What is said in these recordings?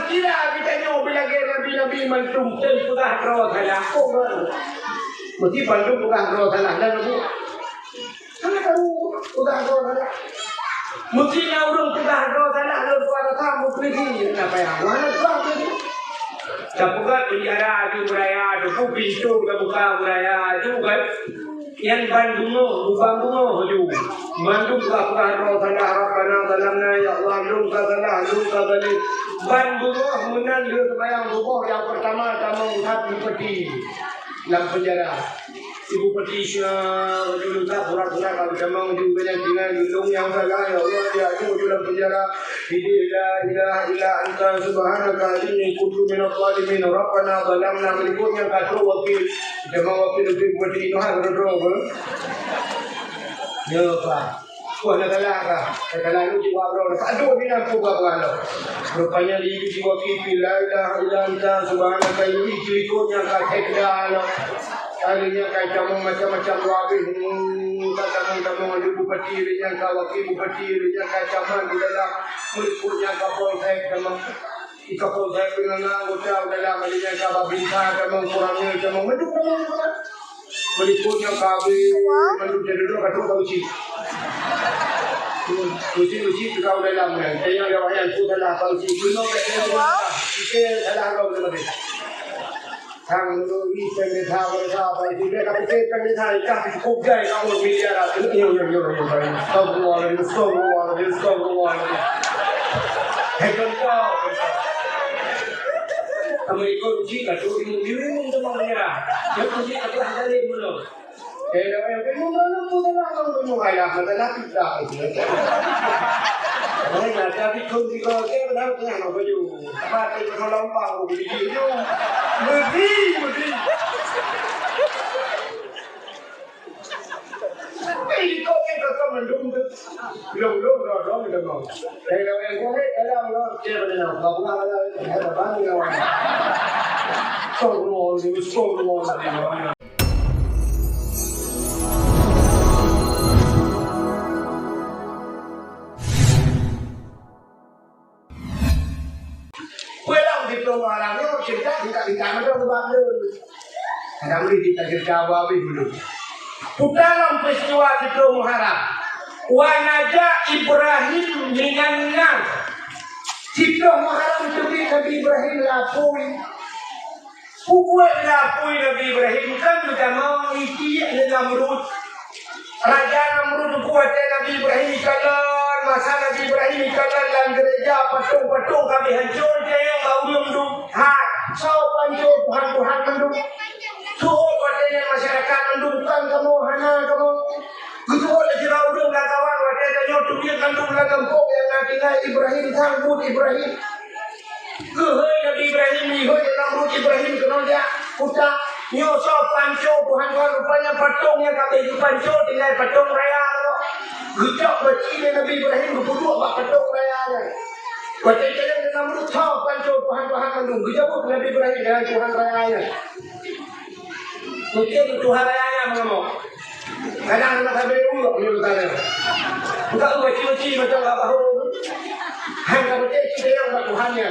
kira kita nyoba lagi nabi-nabi mantum sudah roh salah. Mesti bandung sudah roh salah dan aku. Karena kamu sudah roh salah. Mesti orang sudah roh salah lalu pada kamu pergi apa yang mana kamu pergi? Capukat penjara itu beraya, itu pintu terbuka beraya itu kan. Yang Bandung haju Bandung sudah roh salah Rabbana zalamna ya Allah luka salah luka balik Bandung menandu sembahyang subuh yang pertama kamu hati peti dalam penjara ibu peti dulu tak pura-pura kalau kamu juga yang tinggal lindung yang salah ya Allah dia itu dalam penjara ila anta subhanaka inni kuntu minadh dhalimin Rabbana zalamna berikutnya kata wakil jemaah wakil itu peti itu harus ya Pak, kuala kalara, kalau jiwa bro, aduh ni nak buka kalau, rupanya di jiwa kipi, la ilaha illa anta subhanaka ini ikutnya kata kedala, kalinya kata macam-macam lagi, kata ada bupati yang kawaki bupati yang kata mana dalam muliknya kapol saya memang kapol saya dengan anggota dalam alinya kata berita memang kurangnya memang mendukung. Berikutnya kami menurut dulu kata uci. Uci juga udah lama. Saya yang yang sudah lah uci. Kuno kita salah kau lebih. Kang lu ini pendekat apa itu dia kata pendekat itu kubjai kamu miliar itu yo. Semua. Hekon kau. Kamu ikut uji kat tu minum temannya. Yang uji aku ada ni belum. Yang minum tu dah minum ayah, dah tidak itu. Orang jadi kau jika kita dah punya apa ju. Apa itu kalau lampau beli ju. Mesti. Ini kau kita kau mendung tu. Long dah mau. Kalau yang kau ni kalau orang siapa ni nak kau nak ada bang ni orang. Songong. Pulang di orangnya cerita di kamar tu baru. Kadang kita jawab dulu. Dalam peristiwa itu Muharram, wanaja Ibrahim minannas. Jika Muharram itu Nabi Ibrahim lapui. Pupuk lapui Nabi Ibrahim kan sudah mau isi Namrud. Raja Namrud kuatnya Nabi Ibrahim kalah. Masa Nabi Ibrahim kalah dalam gereja patung-patung kami hancur dia yang bau mendung. So pancur Tuhan mendung. Tuh katanya masyarakat mendungkan kamu gitu oleh jirau dong kawan wadah tanya tu dia kandung kampung yang nantinya Ibrahim sambut Ibrahim kehoi Nabi Ibrahim hoi sambut Ibrahim kenal dia kuda nyosok panco Tuhan rupanya patungnya kata itu panco tinggal patung raya gejok bercile Nabi Ibrahim berdua bak patung raya wadah tanya Namrud tahu panco Tuhan mendung gejok Nabi Ibrahim dengan Tuhan raya mungkin Tuhan raya ngomong kadang nak sampai ulok ni utara. Bukan uci macam apa hang kamu cek yang Tuhannya.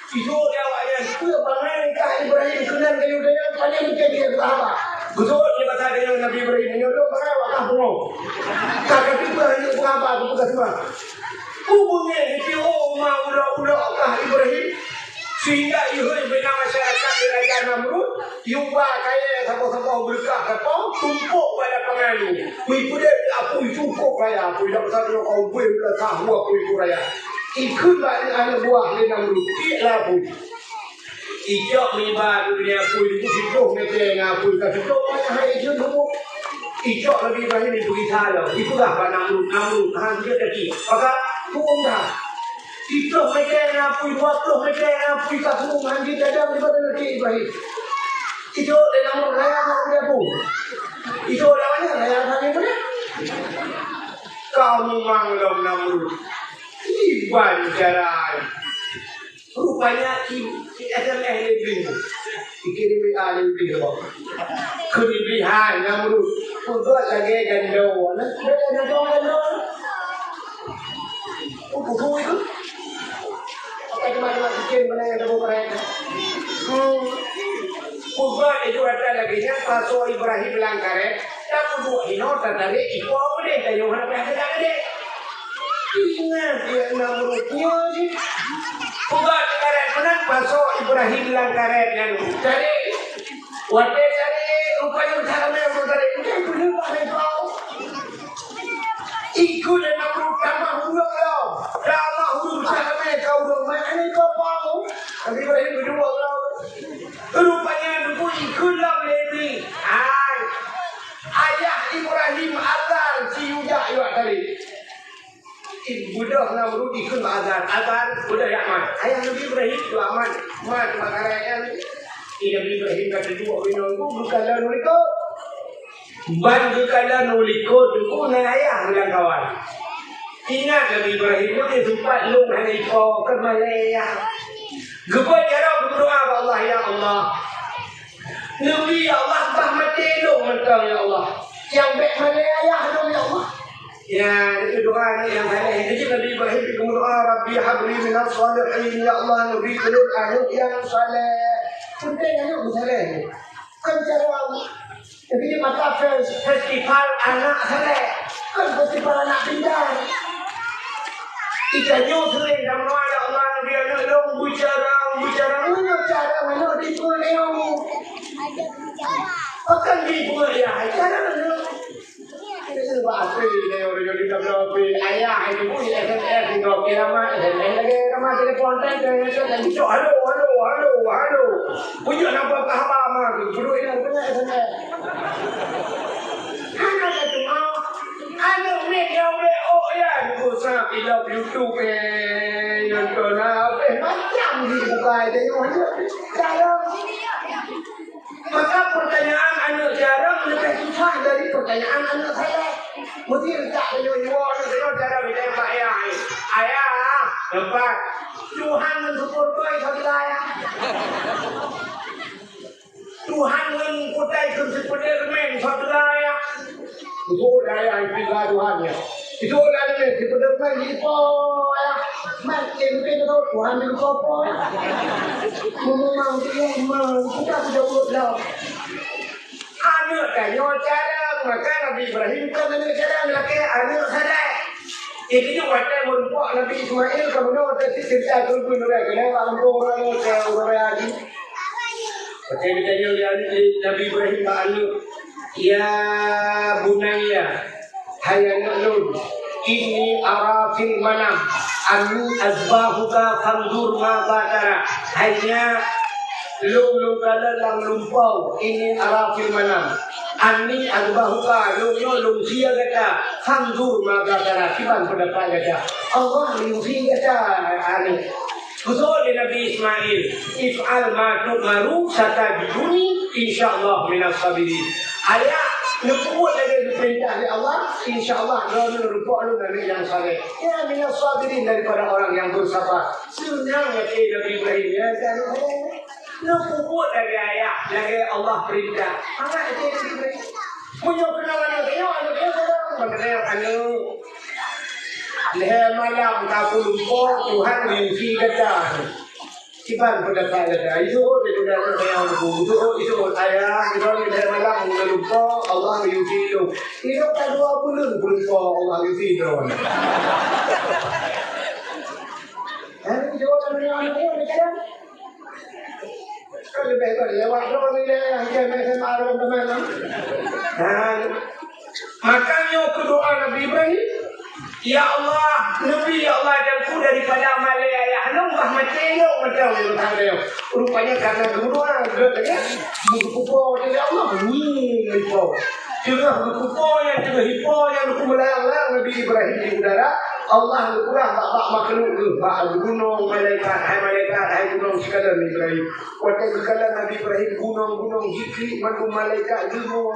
Itu dia awaknya itu bangai kah Ibrahim kenan kayu dia paling mungkin dia apa. Betul dia kata dengan Nabi Ibrahim ni dia bangai wakah bungo. Kata kita ini apa bukan semua. Hubungnya itu mau ulah kah Ibrahim sehingga ihoi bina masyarakat di Raja Namrud diubah kaya sama-sama berkah kau tumpuk pada pengalu kuih dia apui cukup raya apui dah besar kau kuih dah tahu apui raya ikut balik anak buah di Namrud tidak apui ijak melibat dunia apui itu hidup mereka apui kata tu macam hari itu dulu ijak lebih banyak itu kita itulah Namrud tahan dia tadi maka turun dah itu mereka yang apui 20 mereka yang apui satu mandi dalam daripada Nabi Ibrahim. Itu dalam raya dia pun. Itu namanya raya kami punya. Kau memang Namrud. Iban jarai. Rupanya ada lebih. Dikirim lebih apa? Kelebihan Namrud. Untuk lagi gandau. Gandau. Betul itu. Macam miskin mana yang tahu mereka. Kubah itu ada lagi nya paso Ibrahim langkare. Tak perlu inota dari ibu apa deh kayu mana ada deh. Ingat dia namrutnya sih. Kubah langkare mana paso Ibrahim langkare yang dari waktu dari rupanya usaha yang dari itu dulu ada kau. Ikut dan namrut kamah huruf lo. Kamah huruf usaha kau dong mana kau mau. Tapi Ibrahim berdua lo. Rupanya dulu ikutlah Levi. Ayah Ibrahim azan si Yuda juga tadi. Ibu dah Namrud ikut azan. Azan sudah ya man. Ayah Nabi Ibrahim itu aman. Man makanya Nabi Ibrahim kata dua binongku bukanlah nuliko. Ban bukanlah nuliko tu na ayah bilang kawan. Ingat Nabi Ibrahim itu sempat lu hanya ikut ke Malaya. Gebat cara berdoa kepada Allah, ya Allah. Nabi ya Allah bah mati lu mentang ya Allah. Yang baik mana ayah dong ya Allah. Ya itu doa yang baik. Jadi Nabi Ibrahim berdoa Rabbi habli minas salihin ya Allah nabi kulul anak yang saleh. Penting anak saleh. Kan cara tapi di mata festival anak saleh. Kan festival anak pintar. Kita sering sama ya Allah Nabi anak dong bicara mana cara mana di pulau akan di pulau ya cara mana itu bahasa ini orang jadi tapi ayah itu pun SMS di nama lagi nama telepon itu lagi halo punya nama apa guru ini punya SMS anak itu mau anak media ya bisa pilih YouTube nonton apa macam dibuka itu jarang. Maka pertanyaan anak jarang lebih susah dari pertanyaan anak saya. Mesti tak menyuruh cara bicara Pak ayah lepas Tuhan mensupport kau satu ayah. Tuhan mengkutai Superman satu ayah. Itu daya istilah Tuhannya. Itu daya Superman itu ya. Makin itu Tuhan itu apa? Memang kita sudah berdoa. Anak kayu jarang maka Nabi Ibrahim kan anak jarang lagi anak saja. Ini juga ada merupakan Nabi Ismail kemudian ada cerita turun mereka kenapa orang lagi. Macam bertanya Nabi Ibrahim anak ya bunaya hayya nulun inni ara fil manam anni azbahuka fanzur ma batara hanya lu kalalang lumpau ini ara fil manam anni azbahuka lu sia kata fanzur ma batara kiban pendapat kata Allah lu sia kata ani Khusus Nabi Ismail if'al ma tu'maru satajiduni insyaallah minas sabirin. Ayah nubuat lagi diperintah oleh Allah insyaallah lalu rupa lu Nabi yang saleh. Ya minas sabirin daripada orang yang bersabar. Senang Nabi Ibrahim ya kan. Nubuat lagi ayah lagi Allah perintah. Anak itu Nabi Ibrahim. Punya kenalan dia orang mengenal anu leher malam tak lupa Tuhan mimpi kata Iban pendapat kata itu sudah yang itu ayah kita leher malam tak lupa Allah mimpi itu itu tak 20 lupa Allah mimpi itu ini jawab dari orang ini macam kalau lebih baik lewat orang ini yang macam arwah teman makanya doa Nabi Ibrahim ya Allah, Nabi ya Allah janganku daripada amal ayah bah macam macam rupanya karena kedua katanya berkupo dari Allah hipo juga berkupo yang juga hipo yang melayang Nabi Ibrahim di udara Allah kurang tak makhluk gunung malaikat hai gunung sekalian Ibrahim waktu sekalian Nabi Ibrahim gunung zikri manu malaikat gunung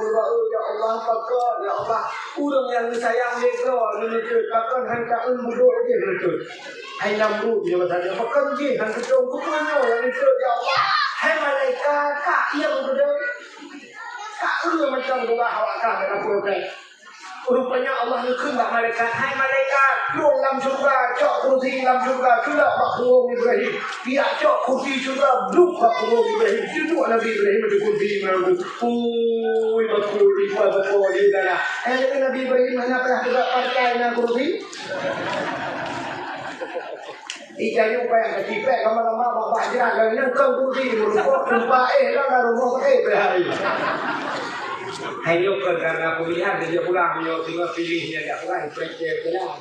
ya Allah pakar ya Allah urang yang sayang dia menuntut pakar hantaan bodoh dia menuntut hai Namrud dia bertanya pakar dia hantar kupunya yang menuntut ya Allah hai malaikat kak yang bodoh kak macam doa awak kah dengan protes Rupanya Allah berkehendak malaikat, hai malaikat, turun dalam syurga, cok kursi dalam syurga, sudah makhluk Ibrahim. Dia cok kursi syurga, duduk makhluk Ibrahim. Duduk Nabi Ibrahim di kursi makhluk. Betul, betul juga lah. Nabi Ibrahim hanya pernah juga partai dengan kursi. Ikan yung kaya katipek, kamar-kamar, bapak-bapak, ganyan kang kursi, merupok, kumpae, lang, narumok, behari. Hanya karena pemilihan dia pulang, dia tinggal pilihnya dia pulang, pulang.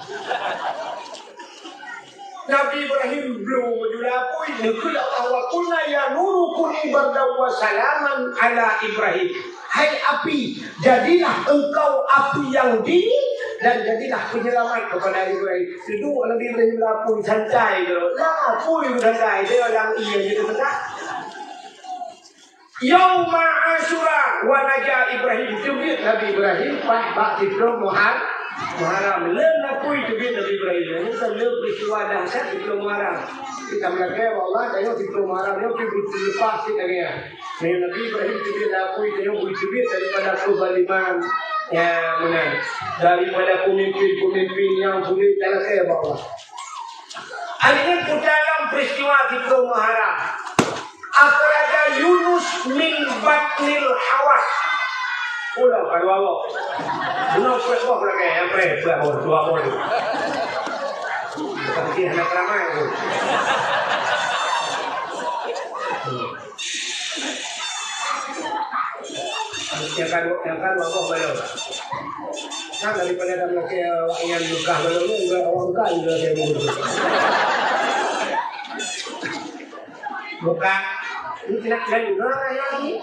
Nabi Ibrahim belum menjulapui, nekula bahwa kuna ya nuru kuni berdawa salaman ala Ibrahim. Hai api, jadilah engkau api yang dingin dan jadilah penyelamat kepada Ibrahim. Itu Nabi Ibrahim lapui santai tu, lapui santai dia yang iya gitu tak. Yauma Asyura wa naja Ibrahim tubit Nabi Ibrahim pak Fitro Muharram lapui tubit Nabi Ibrahim. Ini kan peristiwa dahsyat Fitro Muharram. Kita melakukan Allah tengok Fitro Muharram ni kita lepas kita ni. Nabi Ibrahim tubit lapui tengok tubit daripada kezaliman ya benar. Daripada pemimpin-pemimpin yang sulit dalam Allah. Ini dalam peristiwa Fitro Muharram. Akhraja Yunus min batnil hawas. Ulah pada awak. Bunuh kuat pula kayak apa? Buat dua orang. Tapi anak ramai tu. Yang kan awak belum. Kan daripada dah melakukan yang nikah belum ni, orang nikah juga saya bunuh. Bukan. Ini tidak juga lagi.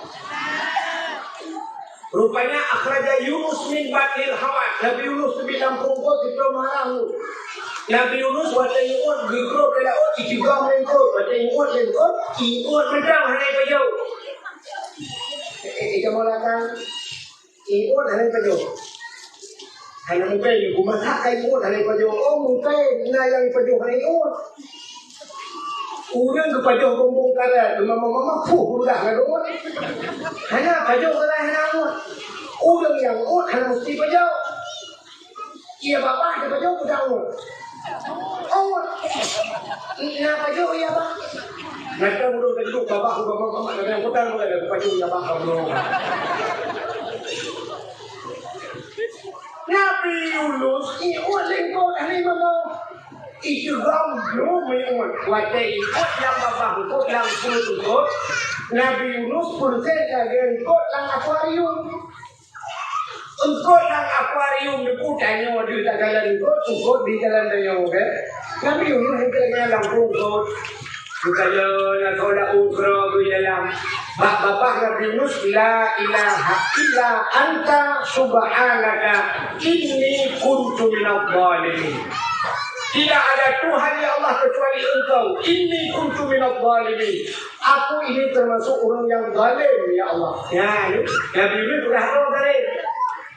Rupanya akhraja Yunus min batnil hawas. Nabi Yunus bilang perempuan Fitro Muharram. Nabi Yunus wajah ingut gegro ke laut juga melengkut. Wajah ingut lengkut, ingut medang hanai pajau. Kamu datang ingut hanai pajau. Hanai pajau, kumasak ingut hanai pajau. Oh mungkin yang pajau hanai ingut. Urang kepada gombong karat, mama puh udah ngadu. Hanya pajau kalah hanya. Urang yang hanya mesti pajau. Ia bapa dia pajau udang. Oh, na pajau ia bapa. Nanti urang keduduk bapa yang hutang ada pajau ia bapa belum. Nabi Yunus ini lengkot hari mama. Itu belum menyebut wajah ikut yang bapa ikut yang kulit ikut. Nabi Yunus bersih lagi ikut yang akuarium. Ikut yang akuarium di putanya di jalan ikut di jalan dia oke. Nabi Yunus itu yang langsung ikut. Bukannya kau dah ukro di dalam. Bapak Nabi Yunus la ilaha illa anta subhanaka inni kuntu minadh dhalimin. Tidak ada Tuhan ya Allah kecuali Engkau. Inni kuntu minadh dhalimin. Aku ini termasuk orang yang zalim ya Allah. Ya, Nabi ini sudah tahu dari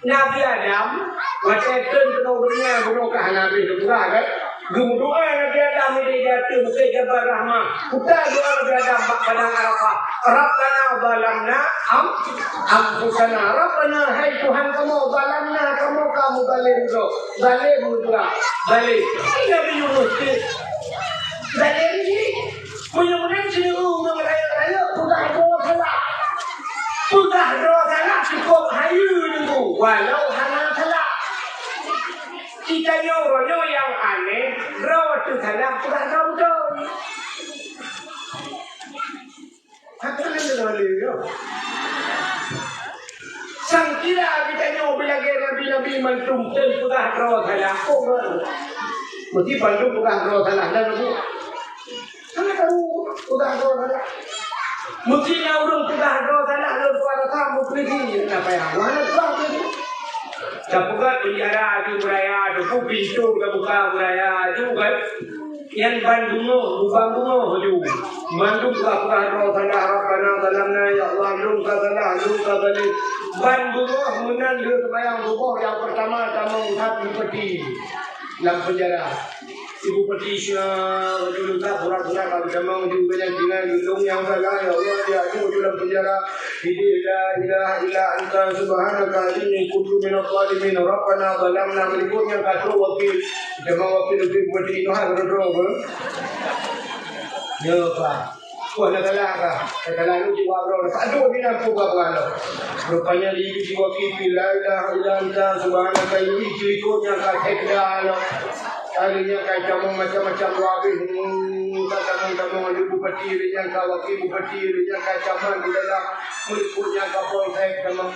Nabi Adam. Macam kena berunkah Nabi itu juga kan? Doa Nabi Adam ini jatuh ke Jabal Rahmah. Kita doa Nabi Adam padang Arafah. Rabbana zalamna anfusana. Rabbana hai Tuhan kamu zalamna kamu zalim juga. Zalim juga. Zalim. Nabi Yunus zalim ini mudah-mudahan seluruh meraya-raya sudah salah. Sudah salah cukup hayu itu. Walau hanya salah. Kita nyoronyo yang aneh, rawat itu salah sudah betul. Apa yang kita lihat? Sang kira kita nyoba lagi nabi-nabi mantum sudah rawat salah. Mesti bantu bukan rawat salah dan nabi. Karena tahu sudah rawat salah. Mesti orang sudah rawat salah lalu pada kamu pergi apa yang mana tu? Capugat penjara itu beraya, tu pintu kebuka beraya itu kan. Yang Bandung tu, Bandung pura-pura roh salah, Rabbana zalamna ya Allah, luka salah, luka balik. Bandung menang dia sembahyang subuh yang pertama sama hati peti dalam penjara. Ibu petisnya dulu tak pura-pura kalau memang juga yang tinggal gunung yang salah ya Allah dia itu dalam penjara ila anta subhanaka inni kuntu minadh dhalimin rabbana zalamna berikutnya kata wakil jemaah wakil itu budi itu harus berdoa ya Pak Wah, nagalaga. Nagalaga di Wabro. Aduh, ginagawa ko ano. Rupanya di Wakil, la ilaha illa anta subhanaka inni kuntu minadh dhalimin. Kalinya kay kamong macam-macam wabih katamong ibu bupati yang kawaki bupati yang kay caman dalam muliknya kapolsek kamong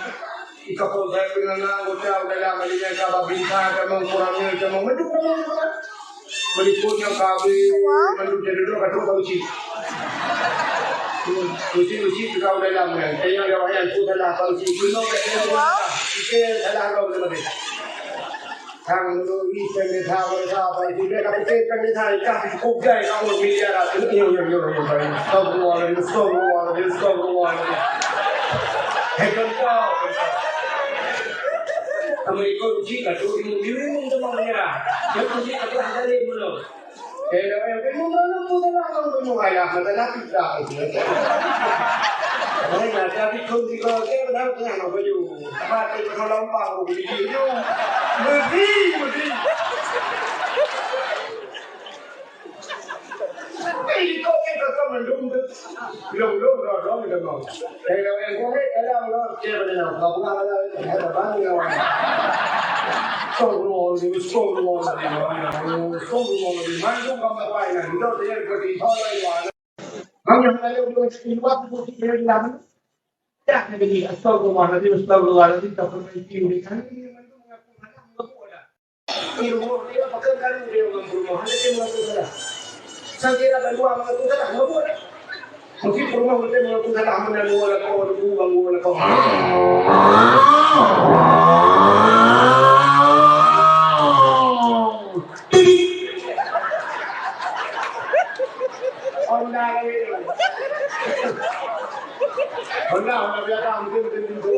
ikapolsek dengan anggota dalam alinya kababinsa kamong kurangnya kamong mendukung muliknya kabi mendukung jadi kata uci uci kau dalam saya yang sudah uci kuno kita salah kau dalam thằng đi xem người ta vậy thì đây là cái người ta chắc cũng dạy nó một mình ra là nhiều vậy không ngon hay con cao thằng mình có chỉ cả tôi mình biết mình cho mong nha chứ tôi chỉ cả tôi hay lên luôn rồi thế đó em cái nó không có nhiều ngày là người ta đã thích đạo đấy là cha thích không thì có cái đó cái nào có dù ba cái nó lông vào cái gì đâu mười đi cái có cái mình đúng lùng rồi đó mình được rồi đây là em có cái đâu đó chơi bên nào không ra hay là bán nhau sông luôn thì mang xuống không phải vậy này đâu thì em có gì thôi là Ang yang nalaw doon sa inuwap po si Mary Lam. Kaya nagiging astagfirullah natin tapos may theory kan hindi naman ito mga kumalang wala. Pero mo nila pagkakaroon din ng pulmo hanggang mga tusala. Sa kira dalawa mga tusala wala. Kasi pulmo ulit mga tusala mo na wala ko wala ko. Honda biasa mungkin itu.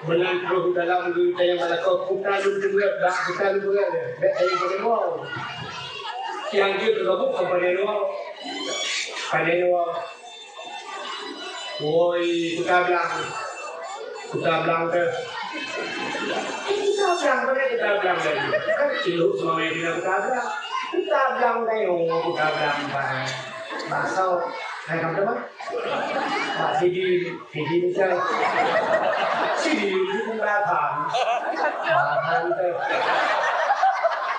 Menangkap dalam dunia yang mana kau bukan juga dari kedua yang itu kamu panenua woi kita bilang lagi kan cilu semua yang kita bilang bahasa hay không đó mà thì đi chơi thì cũng ba thằng bà than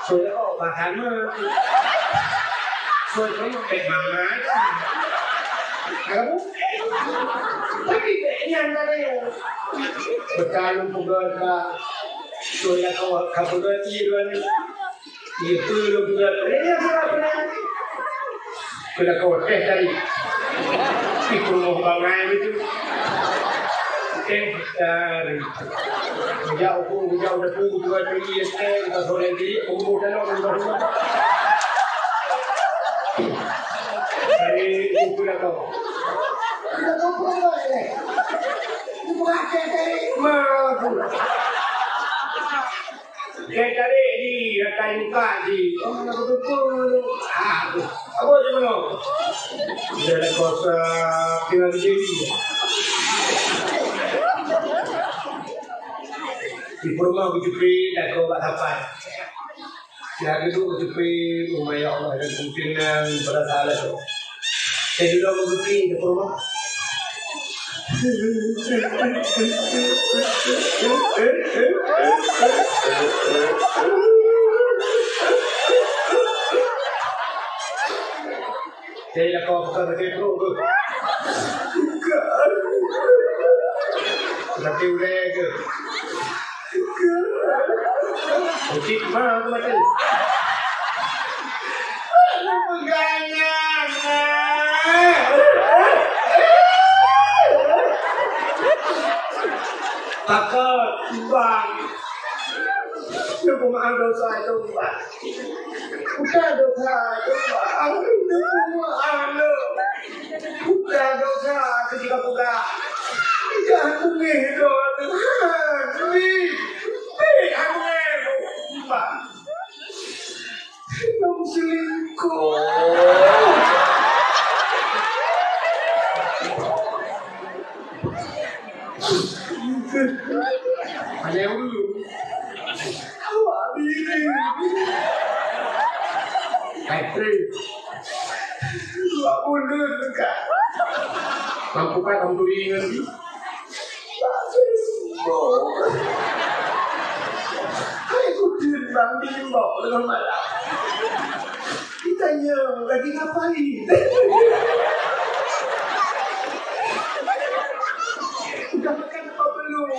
rồi đó bà than rồi có một cái mà má cái cái nhanh ra đây bật ca luôn không gần mà rồi là không gần gì luôn gì tư luôn gần đấy là câu tadi itu mau bangai itu dari jauh depan juga pergi kita sore ini umur dalam umur dari itu dah kau itu bukan dari mana dari di kain muka di mana betul apa je mana dia ada kosa tinggal di sini di rumah begitu dah kau tak dapat yang itu begitu umay Allah dan kemungkinan pada salah tu saya juga begitu di rumah saya kau bukan begitu tapi udah ke Ucik mana macam Tuhan. Aku maaf dosa Tuhan. Bukan dosa Tuhan. Aku maaf bukan dosa ketika bukan. Jangan menghidup Tuhan. Aku Pak. Kamu selingkuh. Hanya dulu. Awak diri. Patrick. Awak mundur dekat. Mampu kan kamu ingat ni? Aku timbang bimbang dengan malam. Ditanya lagi ngapain? Sudah makan apa belum?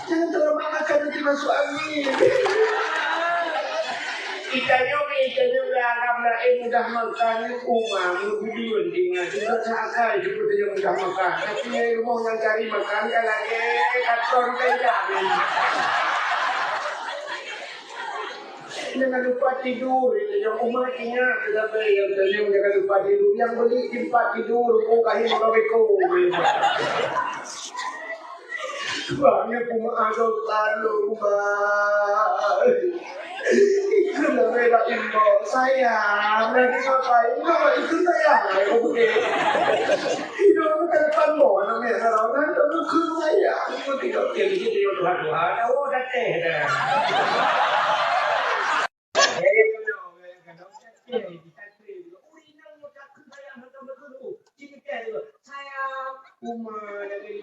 Jangan terlalu makan nanti masuk angin. Itanya beragam mudah makan umang video dengan juga cakap seperti yang mudah makan. Tapi yang rumah yang cari makan kan lagi kantor tidak. Jangan lupa tidur. Yang umatnya sudah bayar. Jangan lupa tidur. Yang beli tempat tidur bukain mereka. Banyak pemaaf lalu Kenapa beda info sayang nanti ngapain kalau itu sayang oke itu kan kamu namanya kalau kan ituคือsayang itu tidak jadi itu Tuhan tahu dah teh dah jadi kalau kita sayang umma dari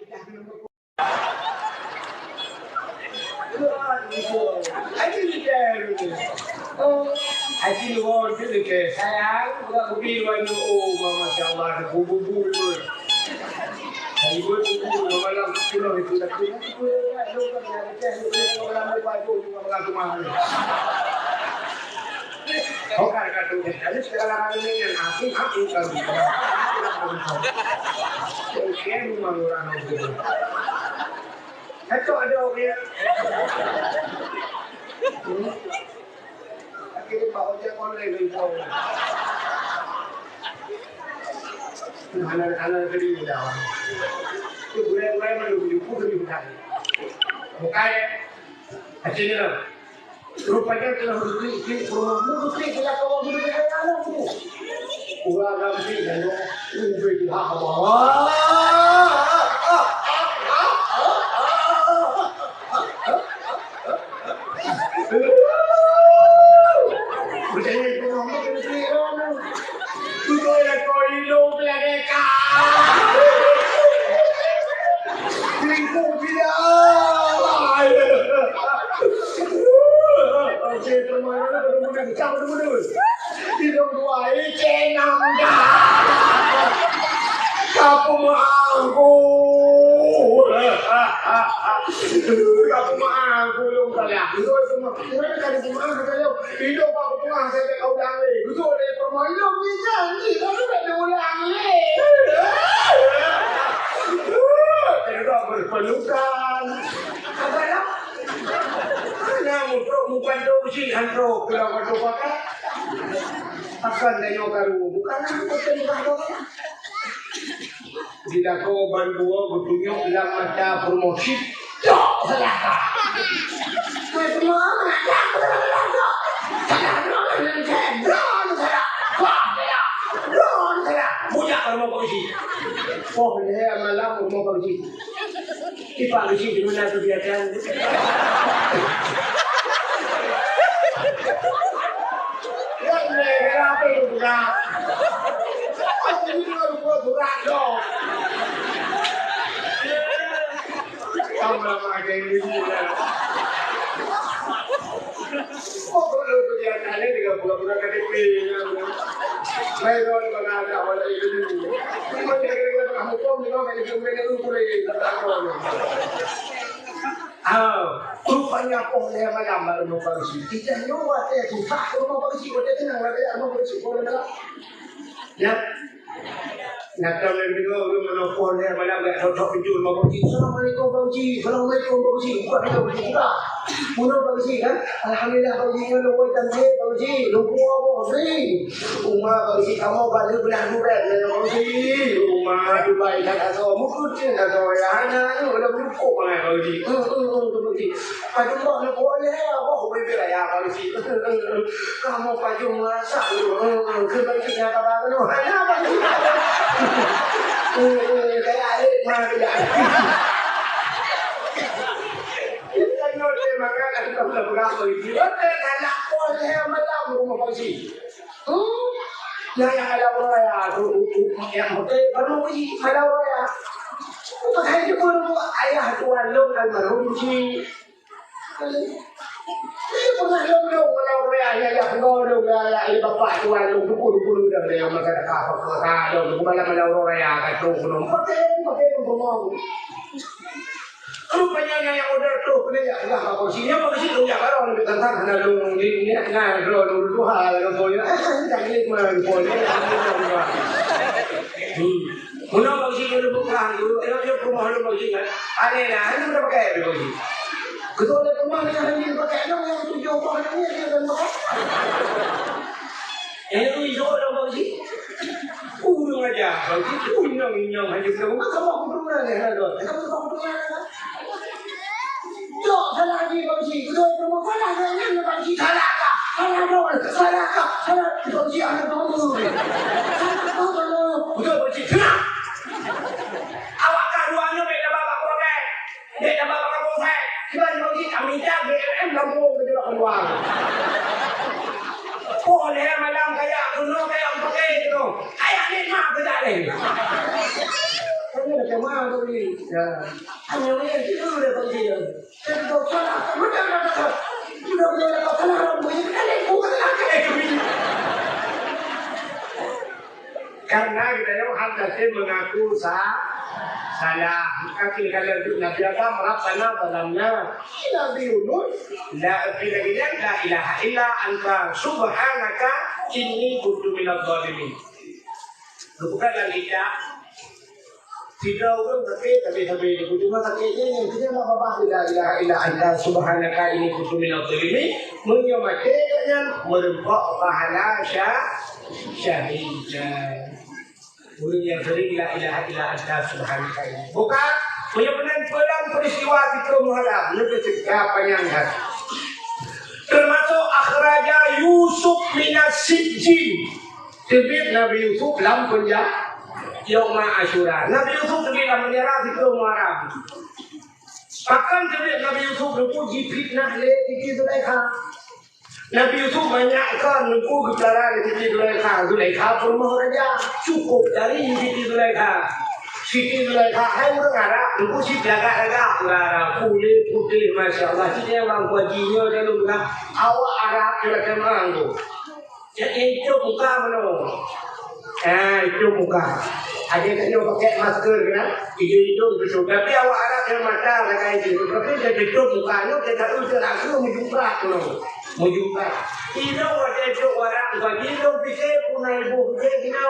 Haji luar tu ke sayang, bukan kopi luar tu, oh masya Allah, bubu. Haji luar tu, malam pulau itu tak kena, orang lepas tu cuma mengaku mahal. Kau kan kata jadi sekarang ini yang aku kalau okay, memang orang itu. Kacau ada orang. Akhirnya bawa dia online itu. Anak-anak tadi muda. Itu boleh malu pun lebih mudah. Bukan. Akhirnya rupanya telah berklik berklik dia kau berklik anak tu. Orang ramai dan berklik hawa. Berjaya itu nama berklik orang. Itu yang kau hidup lagi kau. Selingkuh tidak. Okey, permainan bermula kacau bermula. Hidup dua cenang dah. Kamu aku. Kamu aku belum kalah. Hidup semua. Mana kali semua saya hidup aku tengah saya kau ulang lagi. Betul le permainan ni janji. Kamu tak ada ulang lagi. Tidak berpelukan. Apa nak? Bukan dosi hantu kalau kau pakai akan dia karu bukan aku tengah doa tidak kau bantuan bertunjuk dalam mata promosi tak salah semua punya rumah polisi oh dia malam rumah polisi ipak polisi di mana kebiasaan Kenapa itu bukan? Aku ini buat berat dong. Kamu lama ada ini bukan? Oh kalau kegiatannya juga pura-pura KTP. Saya tahu ni bagaimana ada awal itu. Cuma kira-kira kamu pun ni kalau itu mereka tu pura ini. Rupanya oleh malam baru mau polisi. Kita nyawa teh susah kalau mau polisi, kita tenang lah rumah polisi boleh tak? Ya. Nak tahu nak dengar orang menelpon dia malam kat tok penjuru Mak Pakcik. Assalamualaikum Pak Pakcik. Assalamualaikum Pak Pakcik. Bukan Pak Pakcik juga. Mana Pak Pakcik kan? Alhamdulillah Pak Pakcik kan lupa ikan saya Pak Pakcik. Lupa apa sih? Rumah Pak Pakcik kamu balik belah duret ya Pak Pakcik. Rumah tu baik tak tahu. Mukut je tak tahu ya. Hanya tu ada berukuk mana Pak Pakcik. Pak Pakcik. Pajum Pak nak boleh apa? Boleh lah ya Pak Pakcik. Kamu pajum merasa tu. Kebaiknya kata tu. Hanya Pak Pakcik. Cái ai mà cái đại cái nói thế mà các anh không làm ra rồi thì bất kể là lạc con theo mới làm được một cái gì này ai đâu rồi à em một cái vẫn không có gì phải đâu rồi à tôi thấy cái con ai à tôi ăn lâu ăn mà không chi con này lâu lâu rồi à ya ya con lâu ya ya bapak tôi ăn lâu cũng cũng được đều mà cái cả họ cả lâu cũng là lâu rồi à cái tôi cũng không pakai ngomong rupanya yang udah tuh ni ya lah apa sih apa sih lu ya kalau lebih tentang ada lu ni nah lu hal lu ya jangan ni mah pun ni mula bagi lu bukan lu dia rumah lu bagi kan ada nah ini berapa kaya bagi ketua ada kemana yang pakai yang tujuh orang ni dia kan pakai itu iso orang bagi udah aja bagi unyong hanya kamu kamu pernah ni ada kamu pernah Yo, salah di bagi, kedua rumah salah dengan bagi salah kah? Salah dong, salah kah? Salah bagi anak kamu. Salah kamu. Betul bagi tenang. Awak keduanya beda bapak korek, beda bapak korek. Kita bagi kami dah BLM lambung betul keluar. Boleh malam kayak kuno kayak pakai itu. Kayak ni mah betul ni. Kamu dah kemana tu ni? Hanya ni itu dah bagi. Kalau salah, macam mana tak? Sudah kalau salah orang boleh kali bukan kali kami. Karena kita yang hadasnya mengaku salah. Kaki kalau Nabi Adam Rabbana dalamnya Nabi Yunus la ilaha illa anta subhanaka inni kuntu minadh dhalimin. Bukan lagi tak. Tidak orang tapi cuma taknya kita nak apa tidak ilah anta subhanaka ini kuntu minadh dhalimin menyamakanya merempak pahala syahidah. Orang yang sering ilah anta subhanaka ini bukan penyempurnaan peristiwa itu muharam lebih cegah penyangkat termasuk akhraja Yusuf minas sijjin tebit Nabi Yusuf dalam penjara Yaum Asyura. Nabi Yusuf dalam penjara di Muharram. Bahkan Nabi Yusuf dipuji fitnah oleh Siti Zulaikha. Nabi Yusuf banyakkan nuku bicara di Siti Zulaikha. Zulaikha pun maharaja cukup dari Siti Zulaikha. Siti Zulaikha hai orang Arab nuku si belagak-lagak Arab kulit putih masya Allah. Sini orang wajinya dia bilang awak Arab kira-kira orang tu. Yang itu muka mana? Itu muka. Ada tak jauh pakai masker kan? Hidung betul. Tapi awak Arab yang mata pakai itu. Tapi dia tutup mukanya, dia tak usah langsung menjumpa tu. Menjumpa. Hidung ada itu orang bagi hidung fikir pun ibu fikir kita.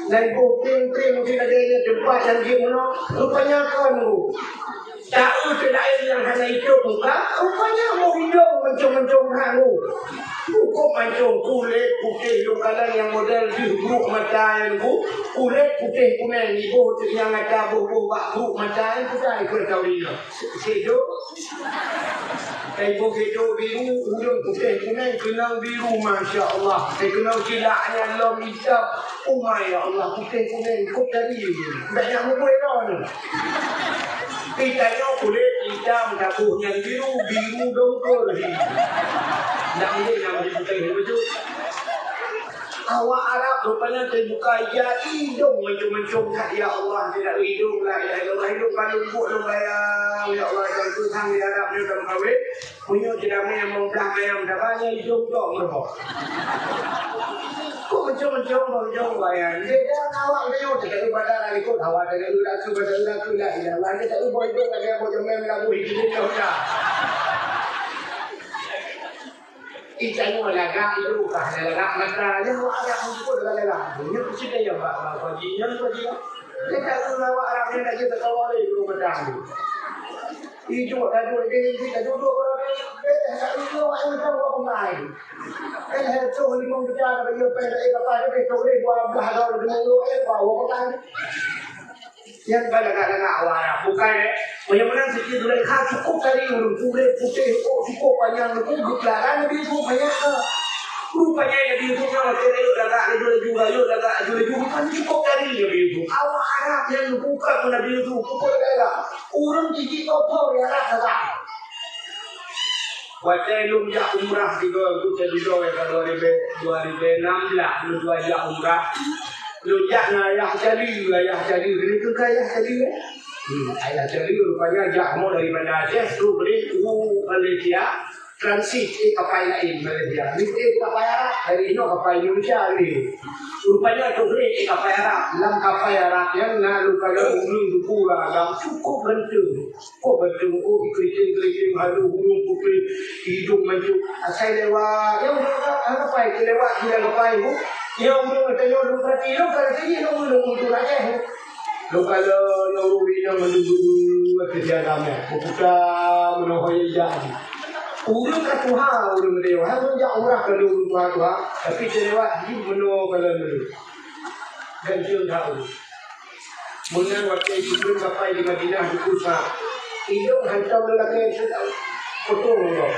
Ibu ping mungkin ada yang tempat yang dia mana. Rupanya kan tu. Tak usah lain yang hanya itu muka. Rupanya mau hidung mencung-mencung kamu. Bukan macam kulit putih lokalan yang model buruk mata yang kulit putih kuning ibu yang ada buruk mata yang kita ikut tahu dia. Sejuk. Ibu sejuk biru, hidung putih kuning, kenal biru masya Allah. Kenal silaknya Allah hitam. Oh my Allah putih kuning kok tadi. Banyak mukul dah. Kita kulit hitam dapuhnya biru dongkol. Nak putih betul. Awak Arab rupanya terbuka ya hidung mencung-mencung ya Allah tidak hidung lah ya Allah hidung paling lembut lembayang ya Allah dan Tuhan di Arab ni dah kahwin punya tidak main membelah ayam dah banyak hidung dok merbok. Kok mencung-mencung bayang dia dah awak dia tak ibadah dari kau awak dari udah tu lah ya Allah dia tak boleh hidung dia boleh main lagu hidup dia dah. Ikan lagak itu kah lagak mata dia awak Arab pun dengan lagak. Ini mesti dia buat bagi yang bagi. Dia tak tahu awak Arab ni nak kita kawal di rumah dah. Ijo tajuk dia duduk orang tak itu awak yang tahu apa mai. Tu ni mung kita bagi apa apa dia tu dia buat belah dah dengan lu bawa pekan. Yang lagak awak bukan bagaimana sikit dulu cukup tadi urut putih cukup panjang itu declaran Nabi itu banyak rupanya Nabi itu kalau tidak lagak juga bukan cukup tadi Nabi itu awak Arab yang bukan Nabi itu cukup lagak orang gigi kopor ya lagak Wajah lu ya umrah juga aku jadi doa kalau 2016 lu ya umrah lu jangan ayah jadi ini tu ayah jadi ayah jadi rupanya jamu dari mana Aceh tu beli Malaysia transit kapal lain Malaysia ni kapal Arab dari Indo kapal Indonesia ni rupanya tu beli kapal Arab dalam kapal Arab yang lalu kalau ulung tu pula cukup bentuk keriting halu burung putih hidung maju saya lewat yang apa itu lewat dia lepas itu yang orang tanya lu pergi lu kalau sini lu tu Aceh lu kalau lu yang menunggu kerja kami buka menohoi jadi urang kat Tuhan urang dia orang yang orang kalau Tuhan tapi lewat di meno kalau lu dan dia tahu mungkin waktu itu belum sampai di Madinah di Kufa itu hantar lelaki foto lu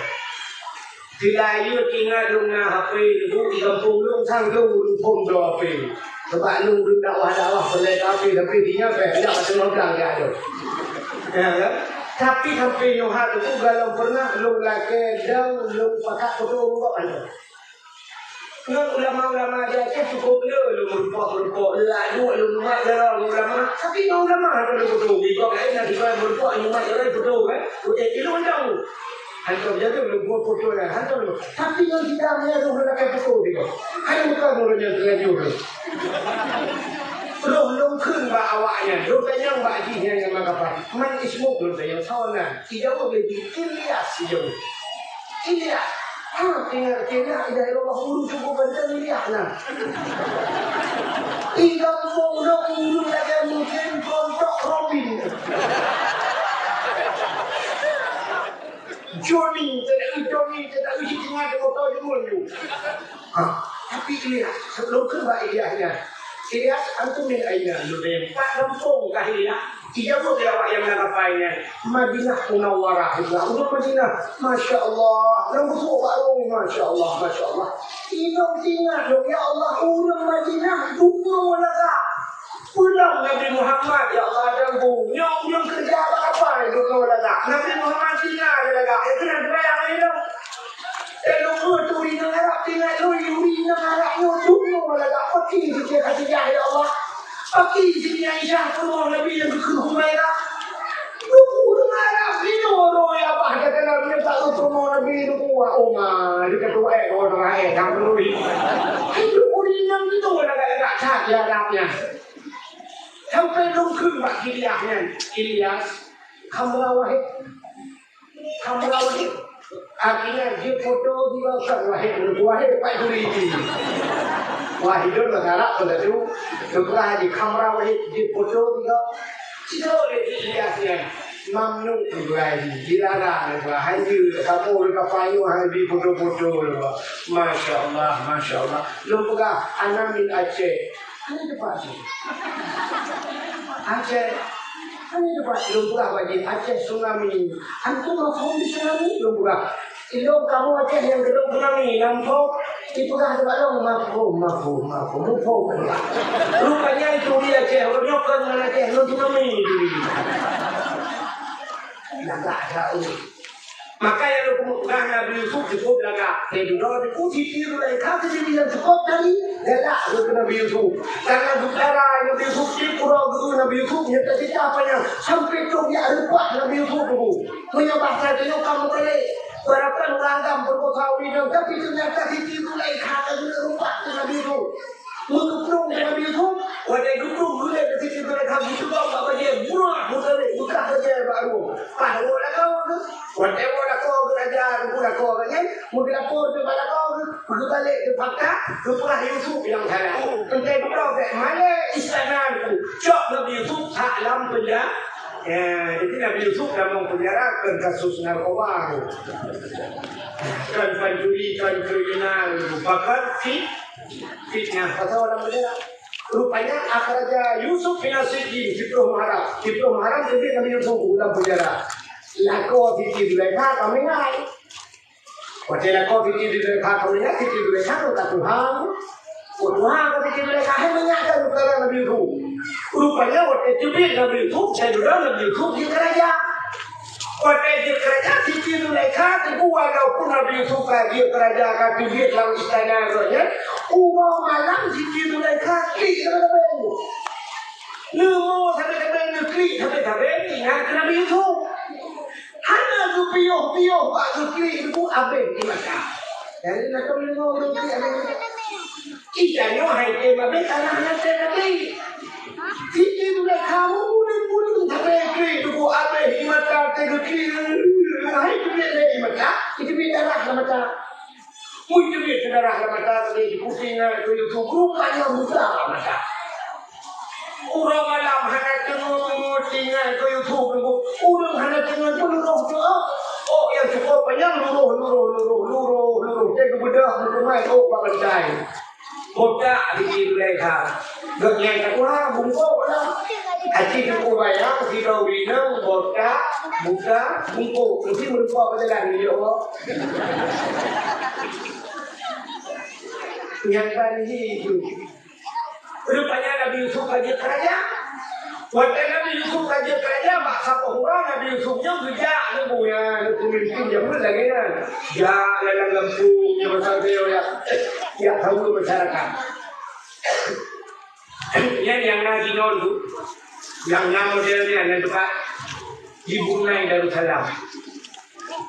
Dilayu tinggal luna HP ibu di kampung lung sang lung pun do HP. Sebab lung dakwah boleh HP tapi dia banyak macam orang dia ada. Ya. Tapi sampai nyuhat itu kalau pernah lung laki dan lung pakai foto lung ada. Dengan ulama-ulama dia cukup le lung merupak lalu lung mak dia ulama tapi ulama ada foto di kau lain nak juga merupak lung mak dia foto kan. Itu tahu. Hantar jaga belum buat foto dah. Hantar belum. Tapi yang tidak ada orang nak foto dia. Hanya bukan orang yang teraju. Belum kun ba awaknya. Belum tanya ba ji yang apa. Man ismu belum tanya sawana. Tidak boleh Ilyas jauh. Ilyas. Tinggal dari Allah ulu cukup bantuan Ilyas lah. Tinggal mau ulu lagi mungkin kontak Robin. Johnny, tidak uji tengah dengan tahu dulu. Tapi Ilyas, sebelum kembali Ilyas antum yang ayah, lu empat kampung kah Ilyas? Tiga pun dia awak yang menangkapainya. Madinah Munawwarah, untuk Madinah, Masya Allah, nombor tu baru, Masya Allah. Ingat ya Allah, orang Madinah, dukung lagak. Pulang Nabi Muhammad, ya Allah jambu. Yang kerja apa itu kau lagak? Nabi Muhammad tinggal lagak. Itu nak bayang ini dong. Lu turi nengarak tinggal lu yuri nengarak lu tunggu lagak. Pakai dia kasih ya Allah. Pakai dia Aisyah pun Nabi yang ke Humairah. Lu nengarak ini orang yang apa kata Nabi tak lu semua Nabi itu kuat. Oh mah, dia kata orang kamu lu. Itu orang itu lagak cak ya Arabnya. Sampai lungขึ้น Pak Ilyas kamera wahid akhirnya dia foto juga kan wahid Pak Huridi wahidun negara pada itu setelah di kamera wahid di foto juga tidak oleh Ilyasnya mamnu lagi dilarang hanya kamu dekat payu hanya di foto-foto Masya Allah lu pegang anak min Aceh hanya depan Aceh hanya dapat lumpuh bagi Aceh tsunami. Antum mafhum di tsunami lumpuh. Ilmu kamu Aceh yang gedung tsunami nampak itu dah dapat dong mafhum. Rupanya itu dia Aceh nyokan dengan Aceh tsunami. Lagak tahu. Maka yang lu pegang Nabi Yusuf cukup lagak. Kalau dipuji tiru dari kata dia bilang cukup tadi, lagak lu Nabi Yusuf. Karena bicara Nabi Yusuf di pulau itu Nabi Yusuf nyata kita apanya sampai tu dia lupa Nabi Yusuf tu. Menyebab saya tu kamu kelak. Berapa orang berkata ini, tapi ternyata ditiru dari kata dia lupa Nabi Yusuf. Mengukur Nabi Yusuf, wajah dukung gula ditiru dari kata itu bawa dia buah saja baru. Baru lah kau tu. Whatever lah kau belajar ke pula kau kan? Mungkin lapor ke bala kau ke balik ke fakta ke pula YouTube yang salah. Entah kau ke mana istana tu. Cok Nabi Yusuf salam penjara. Jadi Nabi Yusuf dalam penjarakan kasus narkoba. Kan pencuri, kan kriminal, bahkan fitnah. Pasal orang penjara. Rupanya akhirnya Yusuf bin Siddiq Cipro Muharram jadi Nabi Yusuf dalam penjara. Lako fiti Zulaikha kami ngai. Waktu lako fiti Zulaikha kami ngai, fiti Zulaikha kata Tuhan. Tuhan kata fiti Zulaikha hai menyaksikan perkara Nabi Yusuf. Rupanya waktu cubit Nabi Yusuf, saya sudah Nabi Yusuf di kerajaan. Waktu di kerajaan fiti Zulaikha itu walaupun Nabi Yusuf di kerajaan kan cubit dalam istana rohnya, umur malam fiti Zulaikha di kerajaan. Lumo sampai negeri sampai ingat Nabi Yusuf. Hana tu piuh pak negeri itu abe di Makkah. Jadi nak menengok negeri abe. Kita nyo hai ke abe tanah ke Nabi. Kita tu dah kamu pun sampai negeri itu abe di Makkah ke negeri. Hai tu dia di Makkah. Itu dia darah Makkah. Mungkin dia darah Makkah di kucingnya itu rupanya muda Makkah. Orang malam hana tengok tinggal ke YouTube tu. Orang hana tengok tu luruh tu. Oh yang cukup panjang luruh. Dia kebedah bermain pakai. Bodak di Zulaikha. Gak yang kedua bungkuk lah. Aci tu bayang si Dawina bodak buka bungkuk. Mesti merupa berjalan ni Allah. Yang tadi itu. Rupanya Nabi Yusuf lagi kerajaan. Waktu Nabi Yusuf lagi kerajaan, maka orang Nabi Yusufnya kerja lebunya, pemimpin yang mana lagi kan? Ya, dalam lampunya besar dia ya tahu masyarakat. Yang ngaji nol tu, yang modelnya yang dekat di Brunei Darussalam.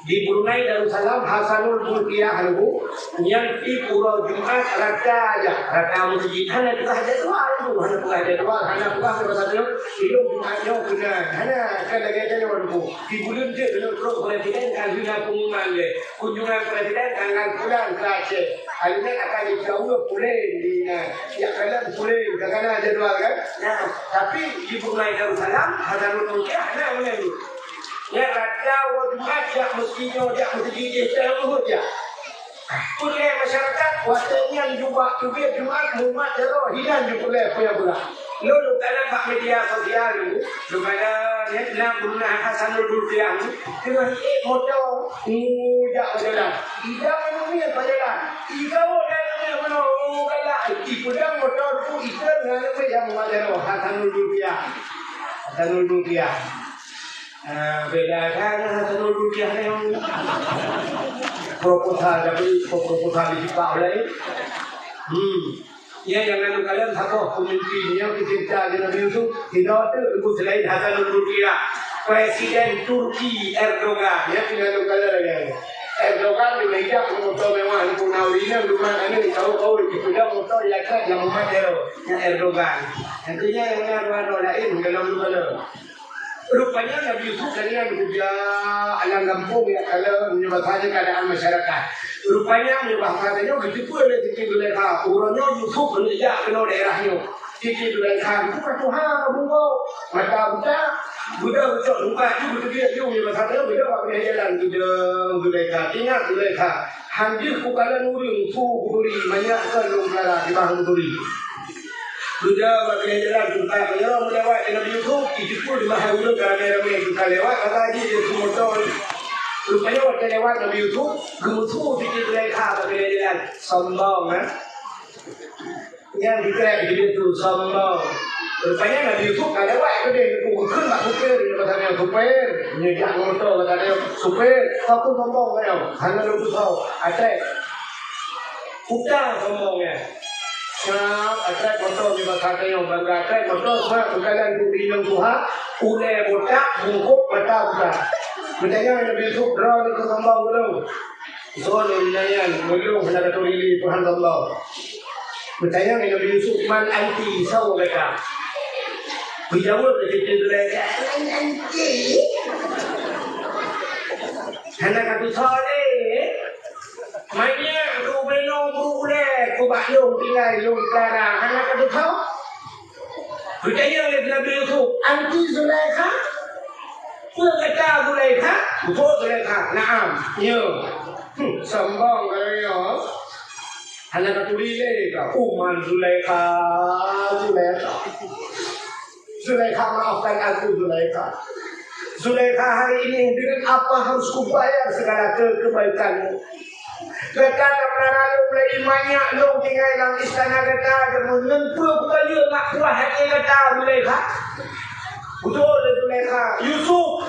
Di Brunei Darussalam Hasanul Bolkiah itu yang di Pulau Jumat Rata masjid hanya tu ada dua hanya bukan bersatu hidup Jumatnya kena hanya kan lagi ada orang tu di bulan je dengan presiden kan sudah pengumuman le kunjungan presiden tanggal bulan ke Aceh hari ini akan dijauh boleh di ya kalau boleh kadang ada dua kan nah tapi di Brunei Darussalam Hasanul Bolkiah hanya mana tu ya raja wajib jak mestinya jak mesti dia tahu dia. Boleh masyarakat waktunya juga Jumat Jumat jero hidan juga boleh pula. Lalu dalam bak media sosial itu, kepada nak guna Hasanul Bolkiah itu, kena motor jak berjalan. Ida mana berjalan. Ida mana kalah. Ipudang motor tu ida dengan yang mengajar Hasanul Bolkiah. Beda kan Hasanul Bolkiah yang proposal di Pak oleh. Ya jangan kalian takut pemimpinnya kita jadi Nabi Yusuf tidak itu selain Hasanul Bolkiah. Presiden Turki Erdogan ya tidak kalian lagi. Erdogan diajak motor mewah di Punawina rumah ini tahu di pedang motor yang memadero Erdogan. Nantinya yang ada lain dalam luar. Rupanya Nabi Yusuf dengan kerja alam kampung ya kalau menyebabkan keadaan masyarakat. Rupanya menyebabkannya begitu pula Siti Zulaikha. Orangnya Yusuf menjak kena daerahnya. Siti Zulaikha itu kan Tuhan bunga. Mata Buddha ucap lupa itu betul dia menyebabkannya Buddha tak boleh jalan Zulaikha. Ingat Zulaikha. Hampir kukalan uring duri banyakkan longkara di bahan duri. Sudah bagi jalan jumpa beliau melewat Nabi Yusuf itu pun mahal kerana mereka lewat kata dia motor. Rupanya waktu lewat Nabi Yusuf gemusuh Siti Zulaikha bagi jalan sombong yang dikira begitu sombong. Rupanya Nabi Yusuf kalau lewat itu dia bukan tak supir dia katanya supir nyediak motor katanya supir aku sombong kan hanya lu tahu atrek utang sombongnya. Atrak motor di masa yang bangga atrak motor semua berkaitan dengan Tuhan ulai botak bungkuk mata buka bertanya Nabi Yusuf berani ke sambang belum soal nyanyian belum hendak terili Tuhan Allah bertanya Nabi Yusuf man anti saw mereka dijawab dari mereka anti hendak kata soal long tinggal long Clara anak kata tahu percaya oleh Nabi Yusuf anti Zulaikha kata Zulaikha betul Zulaikha naam ya sombong kalau anak kata Zulaikha uman Zulaikha Zulaikha maafkan aku Zulaikha hari ini dengan apa harus kubayar segala kebaikanmu. Kata penaralu mulai imannya long tinggal dalam istana kata dan menempur kaya nak kuah hati kata Zulaikha. Betul Zulaikha. Yusuf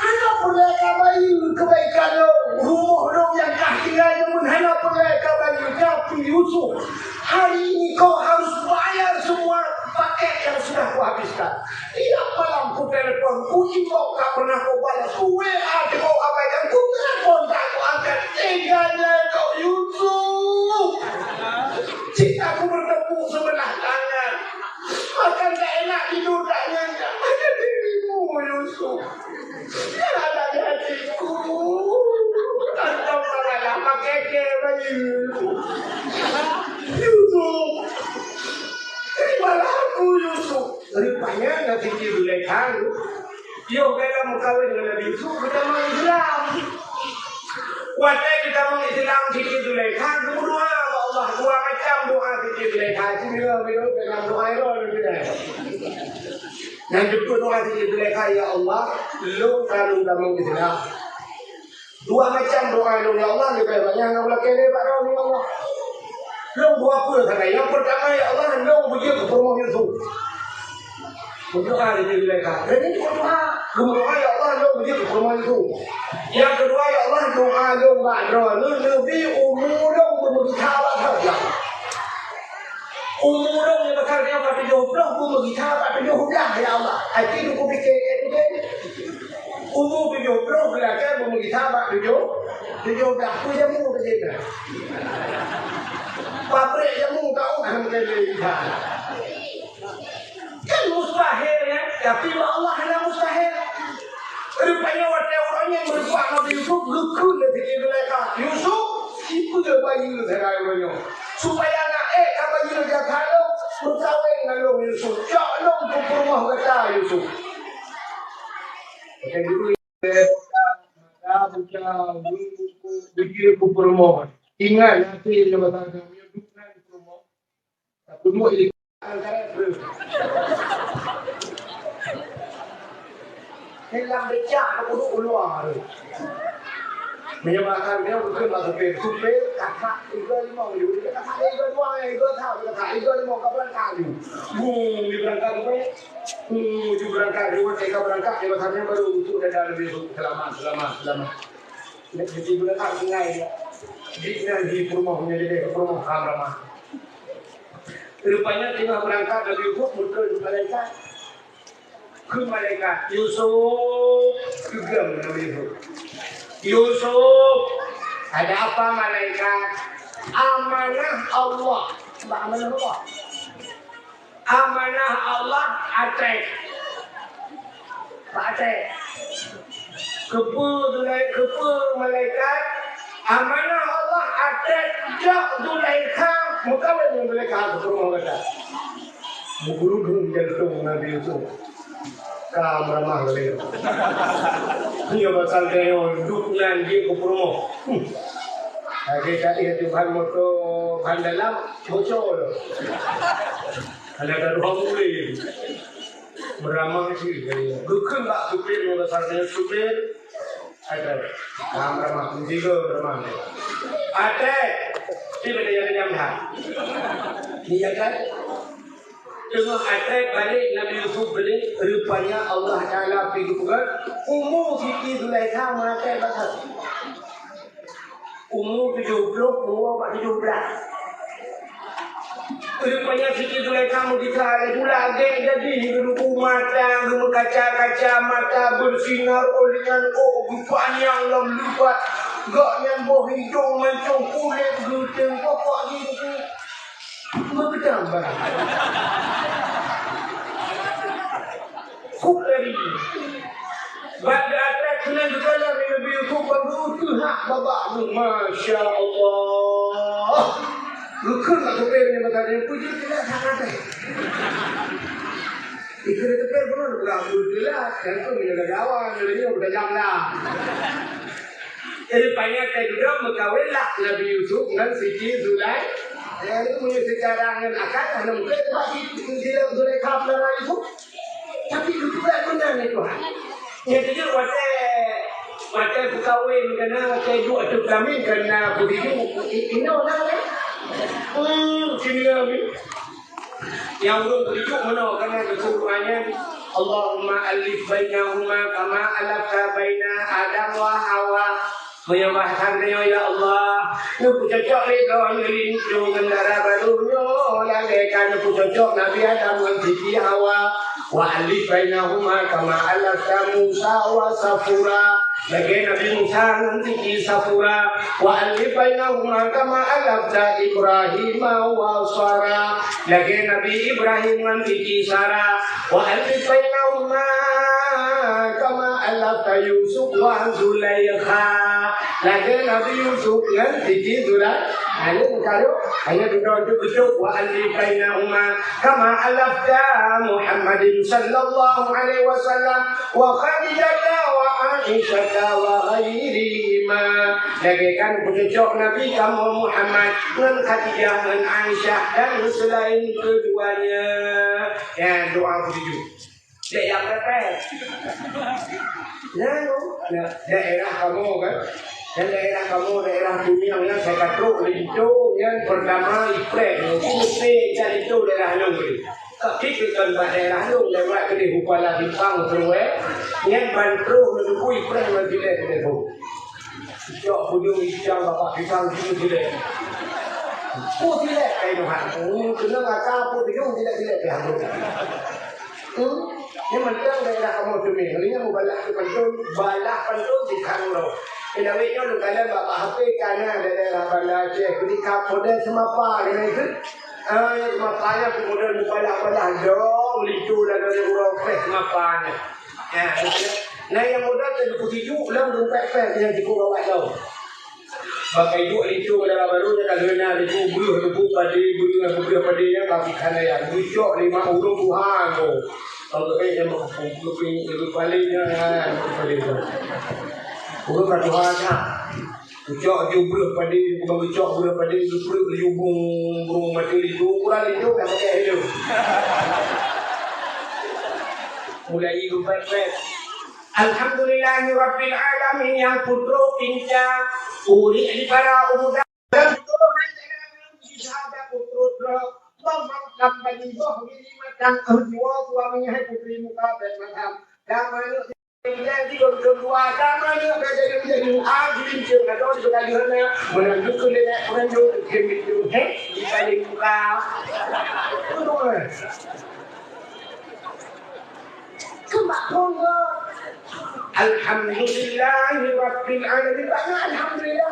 anak mereka bayi kebaikan lo rumah lo yang kah tinggal namun anak mereka bayi tapi Yusuf hari ini kau harus bayar semua paket yang sudah kau habiskan. Tidak malam ku telepon, ku email tak pernah kau balas, ku WA kau abaikan, ku telepon tak kau angkat. Teganya kau Yusuf. Cintaku bertemu sebelah tangan. Makan tak enak, tidur tak nyenyak. Ada dirimu Yusuf. Yang ada di hatiku. Kantong malah pakai bayi Yusuf. Terimalah aku Yusuf. Rupanya Nabi Zulaikha dia kata mengkawin dengan Nabi Yusuf kita mengislam. Waktu kita mengislam Siti Zulaikha berdoa kepada Allah dua macam doa Siti Zulaikha. Bila dalam doa itu yang kedua doa Siti Zulaikha ya Allah lu kalau dah mengislam dua macam doa lu ya Allah lebih banyak yang boleh kene pada Allah. Long buat apa sangat? Yang pertama ya Allah long puji ke rumah Yusuf. Berdoa di Zulaikha. Dan ini berdoa. Berdoa ya Allah long puji ke rumah Yusuf. Yang kedua ya Allah doa long berdoa. Lebih umur long bermegitawat saja. Umur long yang besar dia pada jauh long bermegitawat pada jauh dah ya Allah. Hati itu fikir itu. Umur jauh long belakang bermegitawat pada jauh dah. Aku jamu ke sini. Pabrik jamu tahu kan mereka kan mustahil ya tapi Allah hanya mustahil. Rupanya waktu orang yang berbuat Nabi Yusuf lekun dari Zulaikha Yusuf itu dia bayi lu terlalu supaya anak apa bayi dia kalau berkahwin dengan long Yusuf cak long ke rumah kata Yusuf macam dulu ada begitu ke rumah ingat nanti dia berkata Semua ini hilang becak aku keluar. Menyebabkan dia bukan masuk ke supir kakak 35 อยู่kakak 32 itu tahu kakak 35 kapan kali. Di berangkat apa? Di berangkat dua tiga berangkat dia katanya baru untuk dalam besok selamat. Jadi berangkat tinggal di rumahnya di rumah kamar. Rupanya tengah berangkat dari Yusuf muncul malaikat. Ke malaikat Yusuf gegam Nabi Yusuf. Yusuf ada apa malaikat? Amanah Allah. Amanah apa? Amanah Allah atek. Atek. Kepu malaikat. Amanah Allah atek jak Zulaikha. Muka yang Zulaikha ke rumah kata. Mugurudung jantung Nabi Yusuf. Ramah kali. Dia pasal dia duduknya dia ke rumah. Kita lihat Tuhan moto kan dalam bocor. Ada dua murid. Beramah sih kali. Bukan tak supir pasal dia supir. Ada ramah juga ramah. Ada tidak ada yang dah. Dia kan tengah attack balik Nabi Yusuf balik rupanya Allah Ta'ala pergi bukan umur Siti Zulaikha mengatai pasal umur 70 umur 17 rupanya Siti Zulaikha mengisah itu lagi jadi hidup mata kaca-kaca mata bersinar dengan panjang dalam lupa gak nyambuh hidung mancung kulit gudeng pokok gitu bertambah Kukari Bada atas dengan segala Nabi Yusuf berdutuh hak babak Masya Allah Rukun tak sampai dengan matanya puji tidak sangat. Ikut itu kan benar bukan jelas. Yang tu menjaga kawan, jadi udah jam lah. Jadi banyak juga berkahwin lah Nabi Yusuf dan Siti Zulai. Yang itu punya secara dengan akal, karena mungkin pasti tidak Zulaikha benar itu. Tapi itu juga benar itu. Jadi dia macam berkahwin kena macam itu atau kelamin kena begitu. Ini orang ni. Sini kami. Yang belum begitu mana kerana kesuruhannya Allahumma alif bainahuma kama alafta baina Adam wa Hawa. Menyembahkannya ya Allah. Nuku cocok ni kawan gelincu kendara barunya. Lagaikan nuku cocok Nabi Adam dan Siti Hawa. Wa alif bainahuma kama alafta Musa wa Safura. Lagi Nabi Musa dan Siti Safura. Wa alif bainahuma kama alafta Ibrahim wa Sarah. Lagi Nabi Ibrahim dan Siti Sarah. Wa alif bainahuma kama alafta Yusuf wa Zulaikha. Lagi Nabi Yusuf dan Siti Zulai. Hanya duduk betul wa alif bainahuma kama alafta Muhammadin sallallahu alaihi wasallam wa Khadijah wa Aisyah wa ghairihima. Lagi kan cocok Nabi kamu Muhammad dengan Khadijah dan Aisyah dan selain keduanya. Ya doa begitu. Dia yang terbaik. Nah, daerah kamu kan. Dan daerah kamu, daerah dunia yang saya kata itu yang pertama Iprek, Mesti dan itu daerah Nungri. Tapi kan daerah Nung lewat ke Hupala Bipang Terwe, yang Bantru menunggu Iprek menjadi itu. Jok budung Islam Bapak Bipang itu tidak. Oh tidak kayak Tuhan. Kena ngakak pun tidak pihak Yang penting daerah kamu tu ni, hanya mau balak pantun di Kanglo. Inawanya lu kalian bapak HP karena daerah balak je, ketika pada semapa dengan itu, yang semapanya kemudian balak dong, licu lah dari orang fresh semapanya. Nah yang mudah tu kutuju, lang rumpet yang dikurawat tau. Bakai dua licu dalam barunya kalau nak licu bulu pada yang kaki kanan yang lucu 5 urung Tuhan tu. Kalau yang lebih palingnya paling tu. Urung Tuhan nak. Lucu bulu pada lucu bulu pada lucu burung mati licu kurang licu kan pakai itu. Mulai rumpet. Alhamdulillahirabbil alamin yang putra pincang uri di para pemuda dan sahabat putra memang bagi boh diri macam jiwa suaminya hai putri muka dan macam damanya jadi kedua damanya jadi adil juga dong juga dihana menunjuk ke menunjuk ke itu di balik muka Kembali Alhamdulillahirabbil alamin. Alhamdulillah.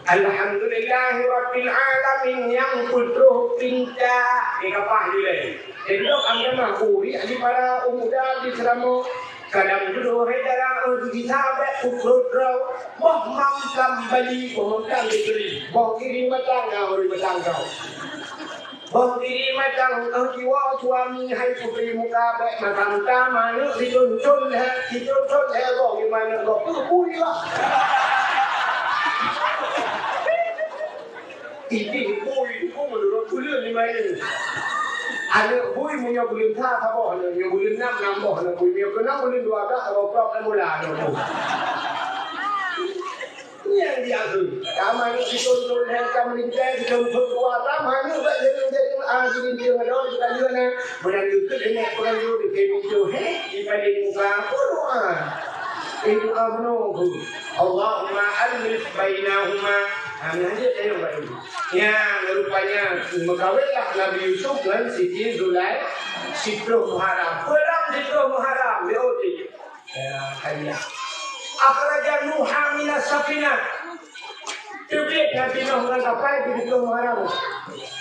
Alhamdulillahirabbil alamin yang putra pinta ikapah dile. Jadi kami mengakui di para pemuda di Selama kadang dulu hedara di sahabat putra Muhammad kembali Muhammad diberi. Bawa kiri matang ngau matang kau. Bagi macam jiwa suami hai putri muka baik macam taman dicun-cun bagi mana kau pui lah. Ini pui menurut bulan ni mana? Ada pui punya bulan tak apa hanya yang bulan 6 nambah hanya pui punya kena bulan 12 kalau prok dan mula ada. Yang dia tu, kami ni dicun-cun kami ni dicun-cun kuat kami ni jadi dia ada di kalian berada di nenek berada di kemitu di balik muka Quran itu abnuhu Allahumma alif bainahuma hanya saya baru yang rupanya mengkawinlah Nabi Yusuf dan Siti Zulai Sitro Muharram perang Sitro Muharram diuti hanya akhraja Nuha minas safinah Tubik Nabi Nuh dengan kapal di Sitro Muharram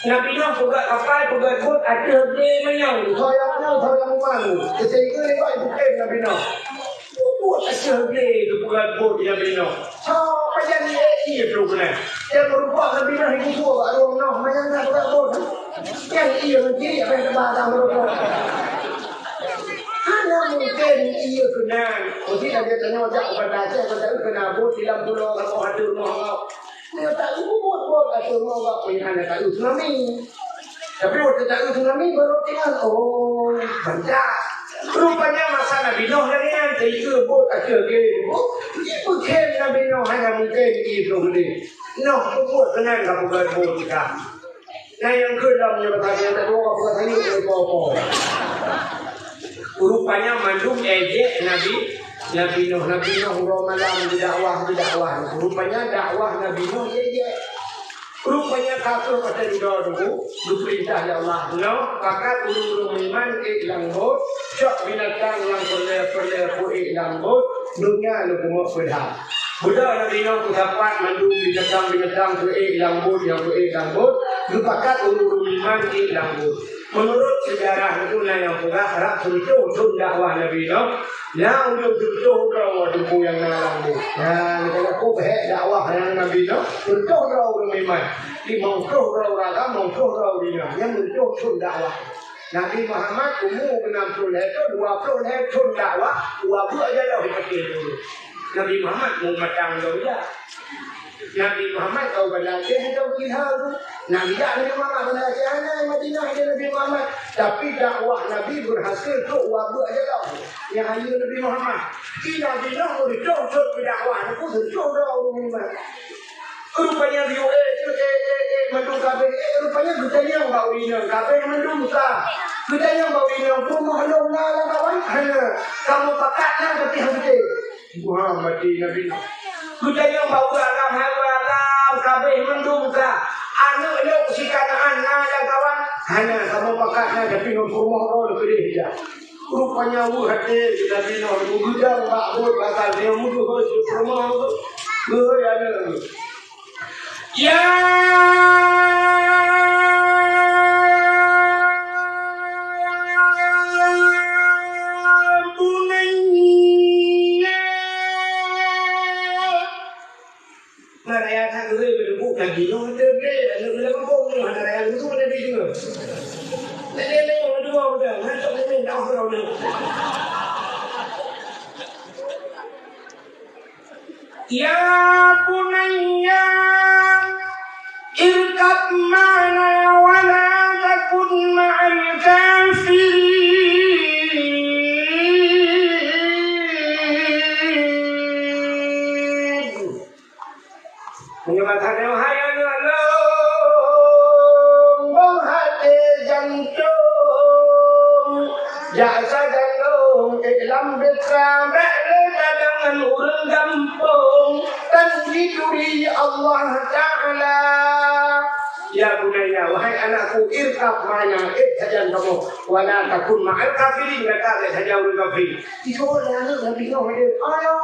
Nabi Nuh buka kapal, buka bot, ada beli menyang. Saya mana, saya mana. Sehingga ni kau bukan Nabi Nuh. Buat ada beli tu buka bot Nabi Nuh. So macam ni iya program. Yang berupa lebih dari itu ada orang nak macam nak berapa? Yang iya lagi apa yang terbatas berapa? Hanya mungkin iya kena. Mesti ada tanya macam pada saya pada kena buat dalam pulau kalau ada rumah. Dia tak buat atau rumah punya anak tak tsunami. Tapi waktu tak tsunami baru tinggal banyak. Rupanya masa Nabi Nuh lagi nanti ke buat aja ke. Bukan Nabi Nuh hanya mungkin itu ni. Nuh buat kenal kamu berbuat kita. Nah yang kedua menyebabkan yang kedua kamu tanya ke apa? Rupanya mandum ejek Nabi Nuh malam dakwah. Rupanya dakwah Nabi Nuh ejek. Rupanya kafir pada dunia dulu, diperintah ya Allah. No, pakat ulung iman iklang bot, cok binatang yang perle iklang bot, dunia lu kumuk pedah. Budak Nabi Nuh dapat mandung binatang iklang bot yang iklang bot, pakat ulung iman iklang bot. Menurut sejarah itu yang pula harap suntuk dakwah Nabi Nuh, yang untuk suntuk rawa duku yang nalang. Nah, kalau aku behek dakwah yang Nabi Nuh, suntuk rawa memang. Di mongkroh rawa raga, mongkroh rawa dina, yang untuk sun dakwah. Nabi Muhammad umur 60 itu 20 sun dakwah, 20 aja lah itu. Nabi Muhammad mau matang dia. Nabi Muhammad tahu belajar tahu jihad. Nabi Muhammad belajar Madinah Nabi Muhammad. Tapi dakwah Nabi berhasil tu wabu aja tau. Yang hanya Nabi Muhammad. Nabi Nuh berjauh berdakwah. Aku berjauh orang. Rupanya dia mendung kabe. Rupanya bertanya bau ini. Kabe mendung sah. Bertanya bau ini. Rumah long ngalah kawan. Kamu pakatnya tapi habis. Muhammad Nabi Nuh. Budaya bau agam kabeh mendung ka anu elok si kanaan ngala kawan hanya kamu pakatnya tapi ngomong orang gede dia rupanya hati kita bino gudang makbul bakal dia mutu rumah ya lagi no ada ada kampung ni ada raya itu ada di juga. Lele yang dua udah, masuk ni dah orang ni. Ya bunayya irkab ma'ana wa la takun ma'al kafirin. Menyebabkan wahai jasa jalung iklam bitra ba'la dengan urang gampung tanjiduri Allah Ta'ala ya bunaya wahai anakku irkab mana hajan kamu wala takun ma'al kafirin kata saja urang kafir itu anak Nabi Nuh ayo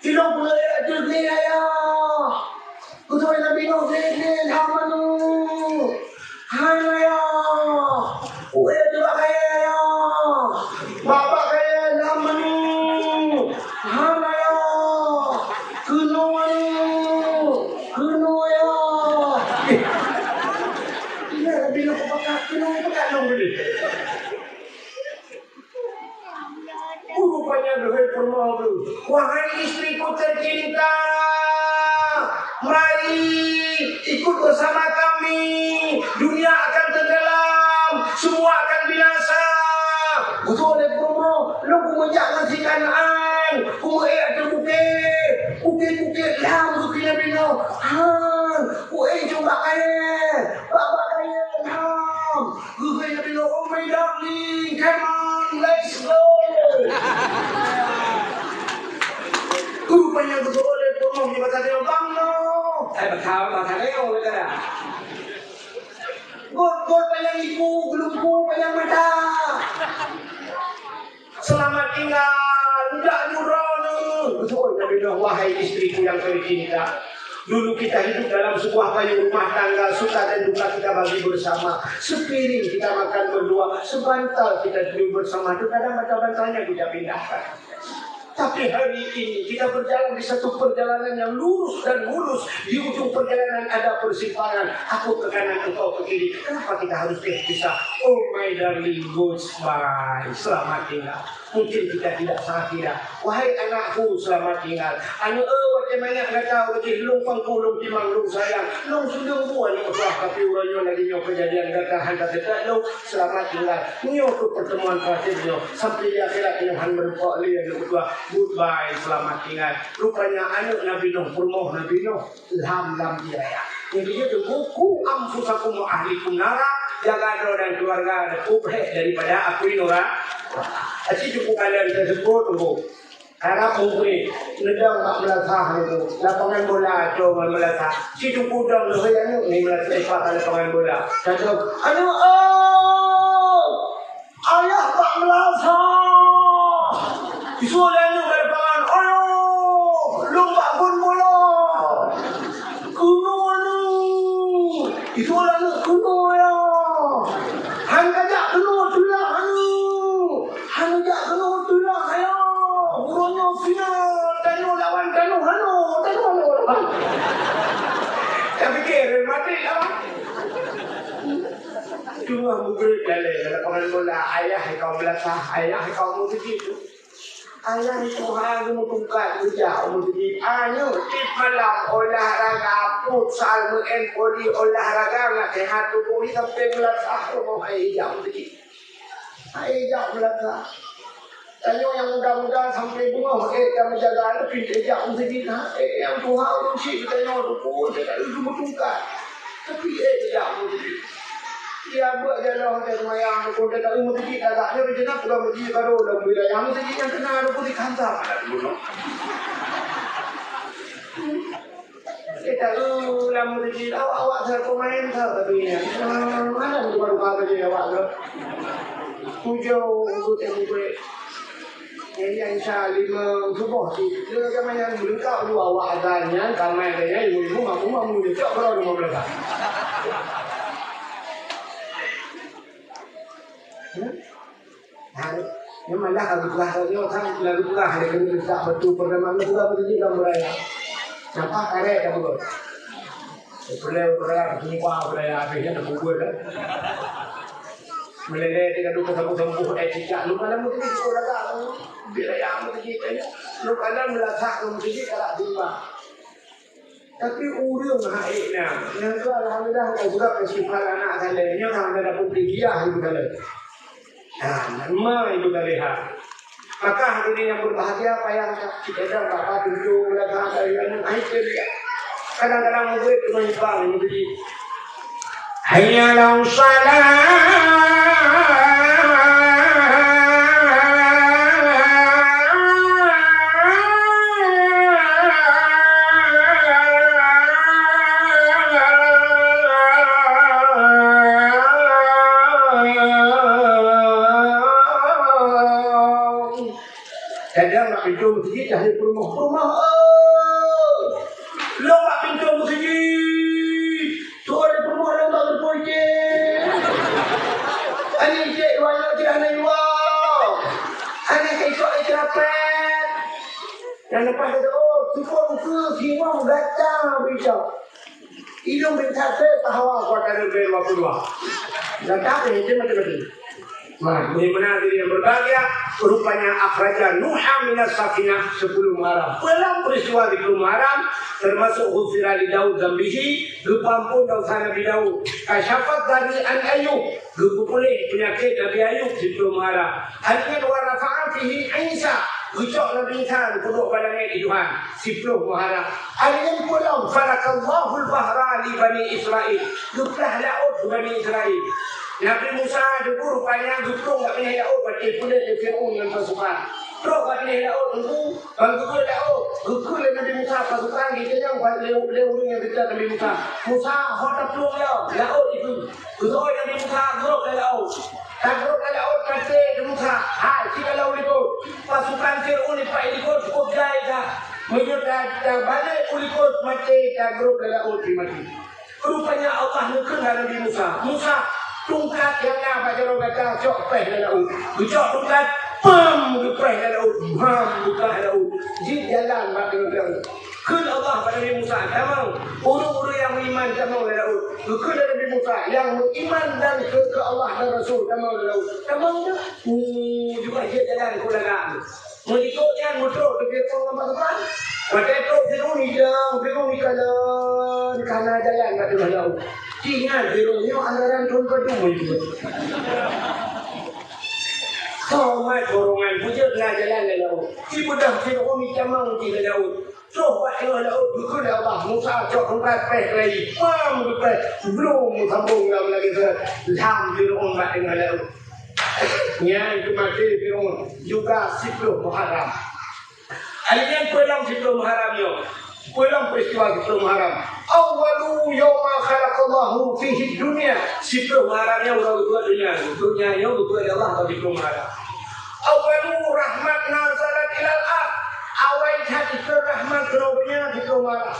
tidak boleh jadi ayah kutu Nabi Nuh jadi hamanu ayah uya juga kaya ya, bapak kaya namanu, hana ya, kuno ya. Ini Nabi Nuh pakai kuno dong beli. Rupanya dohai permau tu, wahai istriku tercinta, mari ikut bersama kami, dunia akan tenggelam. Semua akan binasa. Betul oleh promo. Lu kumajak si Kanaan. Kumai ada bukit lam tu kena bina. Kumai coba kaya. Bapak kaya ham. Kumai bina. Oh my darling, come on, let's go. Rupanya betul oleh promo ni kata dia bang no. Bakal leo kata. Gol payang ibu, gelumpu payang mata. Selamat tinggal, tidak nurani. Betul Nabi Nuh, wahai istriku yang tercinta. Dulu kita hidup dalam sebuah payung rumah tangga, suka dan duka kita bagi bersama. Sepiring kita makan berdua, sebantal kita tidur bersama. Itu kadang bantalnya kita pindahkan. Tapi hari ini kita berjalan di satu perjalanan yang lurus dan mulus. Di ujung perjalanan ada persimpangan. Aku ke kanan, engkau ke kiri. Kenapa kita harus berpisah? Oh my darling, goodbye. Selamat tinggal. Mungkin kita tidak salah tidak. Wahai anakku, selamat tinggal. Anu bagaimana enggak tahu lagi lung pangkulung timang lung sayang. Lung sundung buah ni usah tapi urayo lagi nyo kejadian gatahan kata lung selamat tinggal. Nyo ke pertemuan terakhir nyo sampai di akhirat Tuhan berpok lian berdua. Goodbye, selamat tinggal. Rupanya anak Nabi Nuh, Purmoh Nabi Nuh, lam diraya. Jadi dia tu buku amfusakum wa ahlikum nara, jaga doa dan keluarga ada kubhe daripada aku nora. Asyik cukup kalian tersebut tu. Karena mungkin nedang tak melatah itu, lapangan bola cuma melatah. Si cukup dong tu yang ni melatah sepak lapangan bola. Jatuh, ayah tak melatah. Isulah ni lapangan, lomba pun bola. Kuno ni, isulah ni kuno ya. Hang kajak kuno tulah anu, hang kajak kuno tulah ya. Burunya final, Danu lawan Danu Hano. Saya fikir Real Madrid lawan. Cuma mungkin dalam lapangan bola ayah kau melatah, ayah kau mau begitu. Ayah itu harus membuka kerja begitu. Anu tip malam olahraga futsal mengenpoli olahraga nak sehat tubuh sampai melatah rumah ayah begitu. Ayah melatah. Tanya yang muda-muda sampai bunga mereka menjaga anak pintar jauh sedikit. Yang Tuhan urusi tanya tu tidak itu bertungkat. Tapi jauh sedikit. Dia buat jalan dari mayang tu dia tak ilmu sedikit agaknya berjenak juga berjaya baru dalam wilayah yang sedikit yang kena ada pun dikantar pada dulu. Kita lama sedikit awak saya pemain tak tapi mana buka kerja awak tu. Tujuh buat yang lima subuh sih. Dia kami yang berengkau dua awak agaknya kami ada ibu-ibu aku mau menjadi berapa 15. Nhưng mà đã được là do thằng là lúc là để cái việc tạo vật tụ phần mà nó cũng đâu có gì đâu rồi nằm phát cái này đâu rồi cái leo cái là cái qua cái là phải nhận được một quyền đấy mình lên thì cái lúc cái thằng này thì chả lúc đó một cái gì đó là bị lại một cái gì đấy lúc đó là thạc một cái gì cả là gì mà tapi urang hak nak yang tu alhamdulillah juga kesifat anak saya ni orang ada publikiyah itu kalau nama itu terlihat. Maka hari ini yang berbahagia apa yang kita dah dapat tunjuk datang dari anak itu dia. Kadang-kadang murid itu menyimpang menjadi hayya lau salat. Kadang nak pintu masjid dah di rumah. Lomba pintu masjid. Tu ada rumah lomba berpojek. Ani cek wala cek ani wa. Ani esok ikrapet. Dan lepas tu tukang ke siwang datang bisa. Hidung bintang tahawa kuat ada waktu dua. Datang ni dia macam-macam. Bagaimana diri yang berbahagia rupanya akhraja Nuha minas safinah sebelum maram. Dalam peristiwa di maram termasuk ghufira li Daud zambihi lupampun dosa Nabi Daud. Kasyafat dari an Ayub pulih penyakit Nabi Ayub sebelum maram. Akhirnya wa rafa'a fihi Isa ucap Nabi Isa duduk pada ayat Tuhan sebelum maram. Akhirnya pulang falakallahu al-bahra li Bani Israel. Duplah laut Bani Israel. Nabi Musa dulu rupanya dukung tak punya laut baca pula ke Fir'aun dengan pasukan. Terus tak punya laut dulu, bantu laut. Dukung Nabi Musa pasukan kita yang buat leu yang kita Nabi Musa. Musa hot pelung laut itu. Dukung Nabi Musa gerok ke laut. Tak gerok ke laut kata Musa, hai kita laut itu. Pasukan Fir'aun itu ikut cukup jaya dah. Menyertai balik ikut mati tak gerok ke laut mati. Rupanya Allah mengenal Nabi Musa. Musa tungkat yang apa cara kata cok peh dalam laut. Cok tungkat pam gepreh laut, ham buka laut. Jin jalan macam-macam. Kun Allah pada Nabi Musa, tamang. Uru-uru yang beriman tamang laut. Kun Nabi Musa yang beriman dan ke Allah dan Rasul tamang laut. Tamang tu, juga dia jalan ke dalam. Mengikut yang motor dekat orang depan. Pakai biru ni kanan kanan jalan kat tengah laut. Ingat birunya anggaran Tun Kedung itu. Somat borongan puja tengah jalan ke laut. Ibu dah biru ni camang di laut. Coba tengah laut bukan Allah Musa cok tempat peh lagi. Pam peh belum sambung lagi ke lam biru mat tengah laut. Yang itu mati biru juga 10 Muharram. Alian pulang 10 Muharramnya. Pulang peristiwa 10 Muharram. Awalu yawma khalaqallahu fihi dunia. 10 Muharramnya orang buat dunia. Dunianya buat Allah bagi 10 Muharram. Awalu rahmat nazalat ilal ard. Awal hati rahmat kerana 10 Muharram.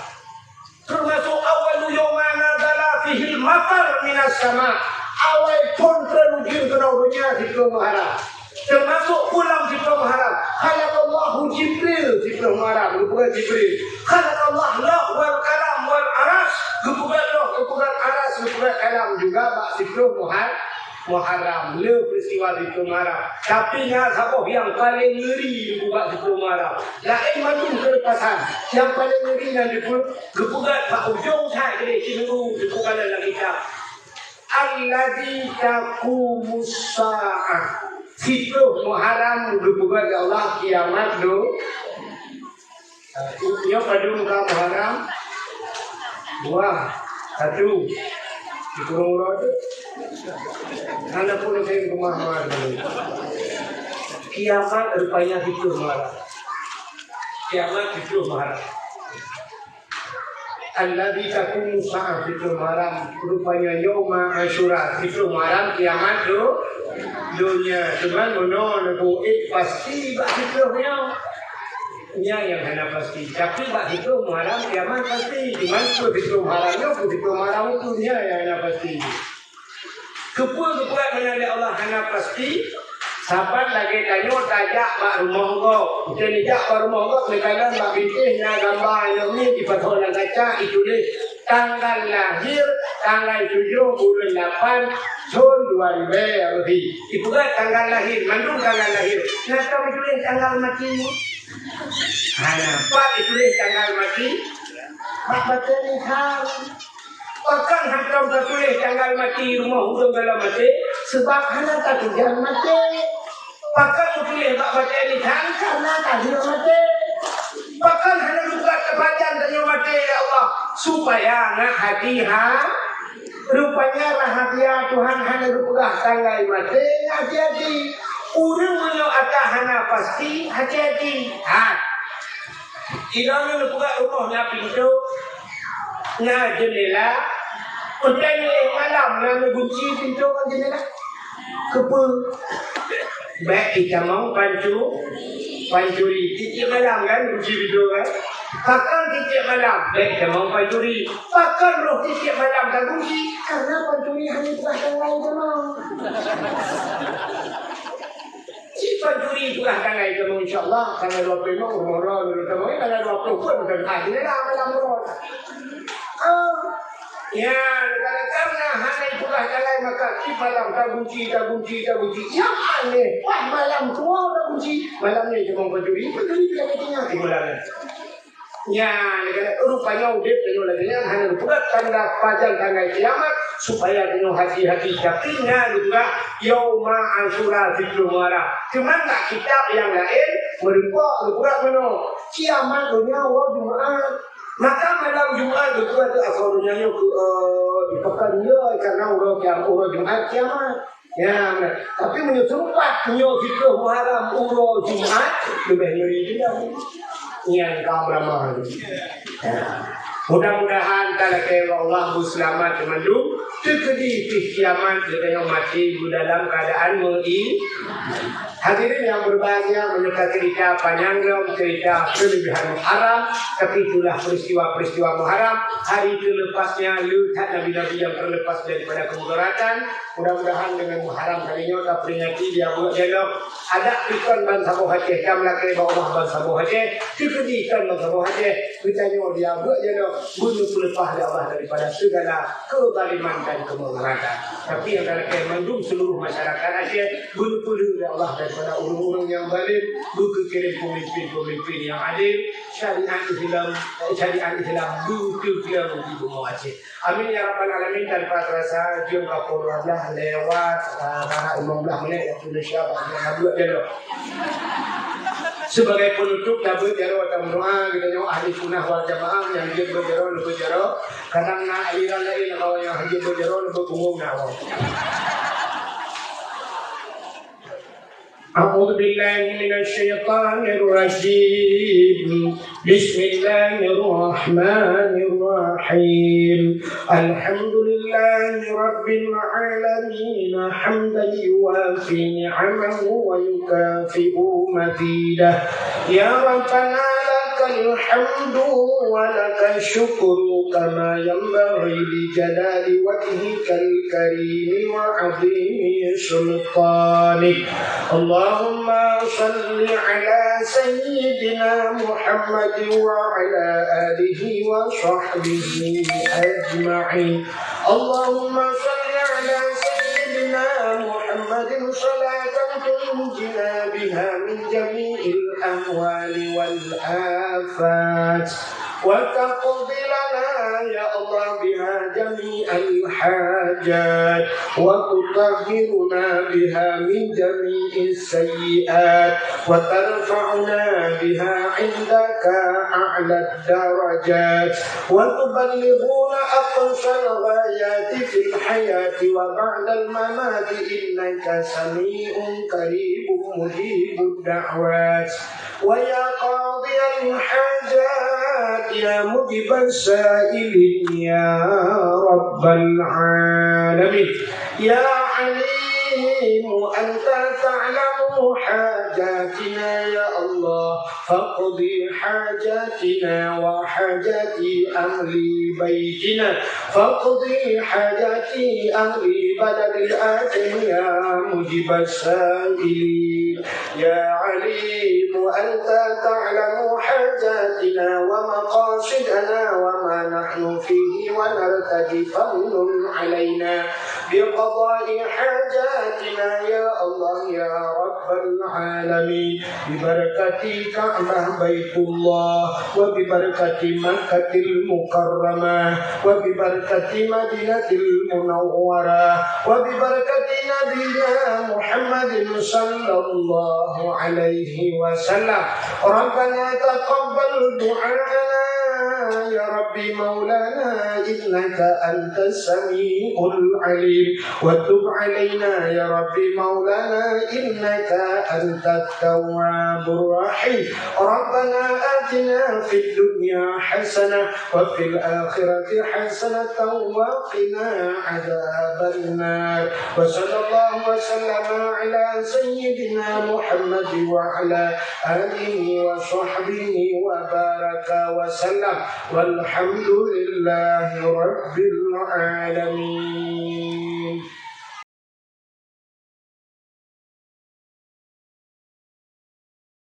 Termasuk awalu yawma nazala fihi matar minas sama. Awal pun terujung kerana dunia 10 Muharram. Termasuk pulang 10 Muharram. Khalaqallahu Jibril 10 Muharram. Bukan Jibril. Khalaqallah lah wal kalam wal aras. Bukan lah, bukan aras, bukan kalam juga. 10 Muharram. Le peristiwa 10 Muharram. Tapi siapa yang paling ngeri buat 10 Muharram. Lain macam kelepasan. Yang paling ngeri yang dibuat pak ujung saya jadi seminggu dibuat dalam kitab. Alladzi taqumus sa'ah. 10 Muharram dibuat Allah kiamat do. Ia pada muka Muharram 2 1 dikurung roda. Anak pun saya rumah Muharram. Kiamat rupanya 10 Muharram. Kiamat 10 Muharram. Alladzi taqumu sa'ah 10 Muharram rupanya yauma Asyura 10 Muharram kiamat do dunia. Cuman mono pasti bak hikmahnya. Nya yang hanya pasti. Tapi bak hikmah Muharram kiamat pasti. Cuman tu hikmah Muharramnya Muharram itu nya yang hanya pasti. Kepul-kepul mengenai Allah hanya pasti. Sahabat lagi tanya tajak bak rumah kau. Jadi jak bak rumah kau mereka bak bintihnya gambar ni di patolan kaca itu deh. Tanggal lahir tanggal 7 bulan 8 tahun 2000 lebih. Itu kan tanggal lahir, mandung tanggal lahir. Nah kau itu tanggal mati. Apa itu tanggal mati? Mak baca ni hal. Bahkan hantam tertulis tanggal mati rumah hudung dalam mati sebab hanya tak tujuan mati. Bahkan tertulis tak baca ni hal karena tak tujuan mati. Bahkan hanya luka kebacan tanya mati ya Allah supaya nak hati rupanya rahasia Tuhan hanya luka tanggal mati hati-hati. Urang menyo atah hanya pasti hati-hati. Ilangnya luka rumahnya pintu na jendela. Untanya malam na kunci pintu kan jendela. Kepul. Baik kita mau pancuri titik malam kan kunci pintu kan. Bahkan titik malam baik kita mau pancuri. Bahkan roh titik malam kan kunci karena pancuri hanya perasaan lain memang. Si pancuri juga tangan itu insyaAllah tanggal 25 umrah terutama tanggal 20 pun bukan hari ni lah malam umrah. Ya, karena hanya itulah jalan maka si malam tak kunci. Yang aneh, wah malam tua tak kunci. Malam ni cuma pencuri bila ketinya di malam. Ya, rupanya udah penuh lagi hanya buat tanda pajang tanda kiamat supaya penuh hati-hati. Tapi juga yauma Asyura 10 Muharram. Cuma tak kitab yang lain merupa penuh kiamat dunia awal Jumaat. Maka malam Jumat itu ada asalnya di pekan dia karena orang Jumat kiamat. Ya, tapi menyusupat menyusul Muharram urut Jumat lebih ngeri dia. Yang kau ramah. Mudah-mudahan kalau Allah selamat mendung terjadi kiamat dengan mati dalam keadaan Hadirin yang berbahagia, menyukai cerita panjang cerita kelebihan Muharram, tapi itulah peristiwa-peristiwa Muharram. Hari itu lepasnya lihat nabi-nabi yang terlepas daripada kemudaratan. Mudah-mudahan dengan Muharram kalinya tak peringati dia buat dialog. Ada ikon ban sabu hati, kamla kaya bawa ban sabu hati. Kita di ikon ban sabu hati. Kita nyawa dia buat dialog. Bunuh pelepah Allah daripada segala kezaliman dan kemudaratan. Tapi yang dalam mendung seluruh masyarakat Aceh, bunuh puluh Allah daripada urung-urung yang zalim, buku kirim pemimpin-pemimpin yang adil, syariat Islam buku kirim di bumi Aceh. Amin ya rabbal alamin. Tanpa terasa jam kapal lewat karena 15 menit waktu Indonesia bagaimana buat dia. Sebagai penutup dapat jaro atau doa kita nyawa ahli sunnah wal jamaah yang dia berjaro lebih jaro kadang nak aliran lain kalau yang dia berjaro lebih umum nawa. أعوذ بالله من الشيطان الرجيم بسم الله الرحمن الرحيم الحمد لله رب العالمين حمدا يوافي نعمه ويكافئ مزيده يا ربنا لك الحمد ولك الشكر كما ينبغي لجلال وجهك الكريم وعظيم سلطانك اللهم صل على سيدنا محمد وعلى آله وصحبه أجمعين اللهم صل على سيدنا محمد صلاة تنجنا بها من جميع الأموال والآفات وتقضي لنا يا الله بها جميع الحاجات وتطهرنا بها من جميع السيئات وترفعنا بها عندك أعلى الدرجات وتبلغنا أقصى الغايات في الحياة وبعد الممات إنك سميع قريب مجيب الدعوات ويا قاضي الحاجات يا مجيب السائلين يا رب العالمين يا عليم أنت تعلم حاجاتنا يا الله فاقضي حاجاتنا وحاجات أهل بيتنا فاقضي حاجات أهل بلد الآتم يا مجيب السائلين يا عليم أنت تعلم حاجاتنا ومقاصدنا وما نحن فيه ونرتدي فمن علينا بقضاء حاجاتنا يا الله يا رب العالمين ببركة كعبة بيت الله وببركة مكة المكرمة وببركة مدينة المنورة وببركة نبينا محمد صلى الله عليه وسلم ربنا تقبل دعاءنا يا ربي مولانا إنك أنت السميع العليم وتب علينا يا ربي مولانا إنك أنت التواب الرحيم ربنا آتنا في الدنيا حسنة وفي الآخرة حسنة وقنا عذاب النار وصلى الله وسلم على سيدنا محمد وعلى آله وصحبه وبارك وسلم والحمد لله رب العالمين.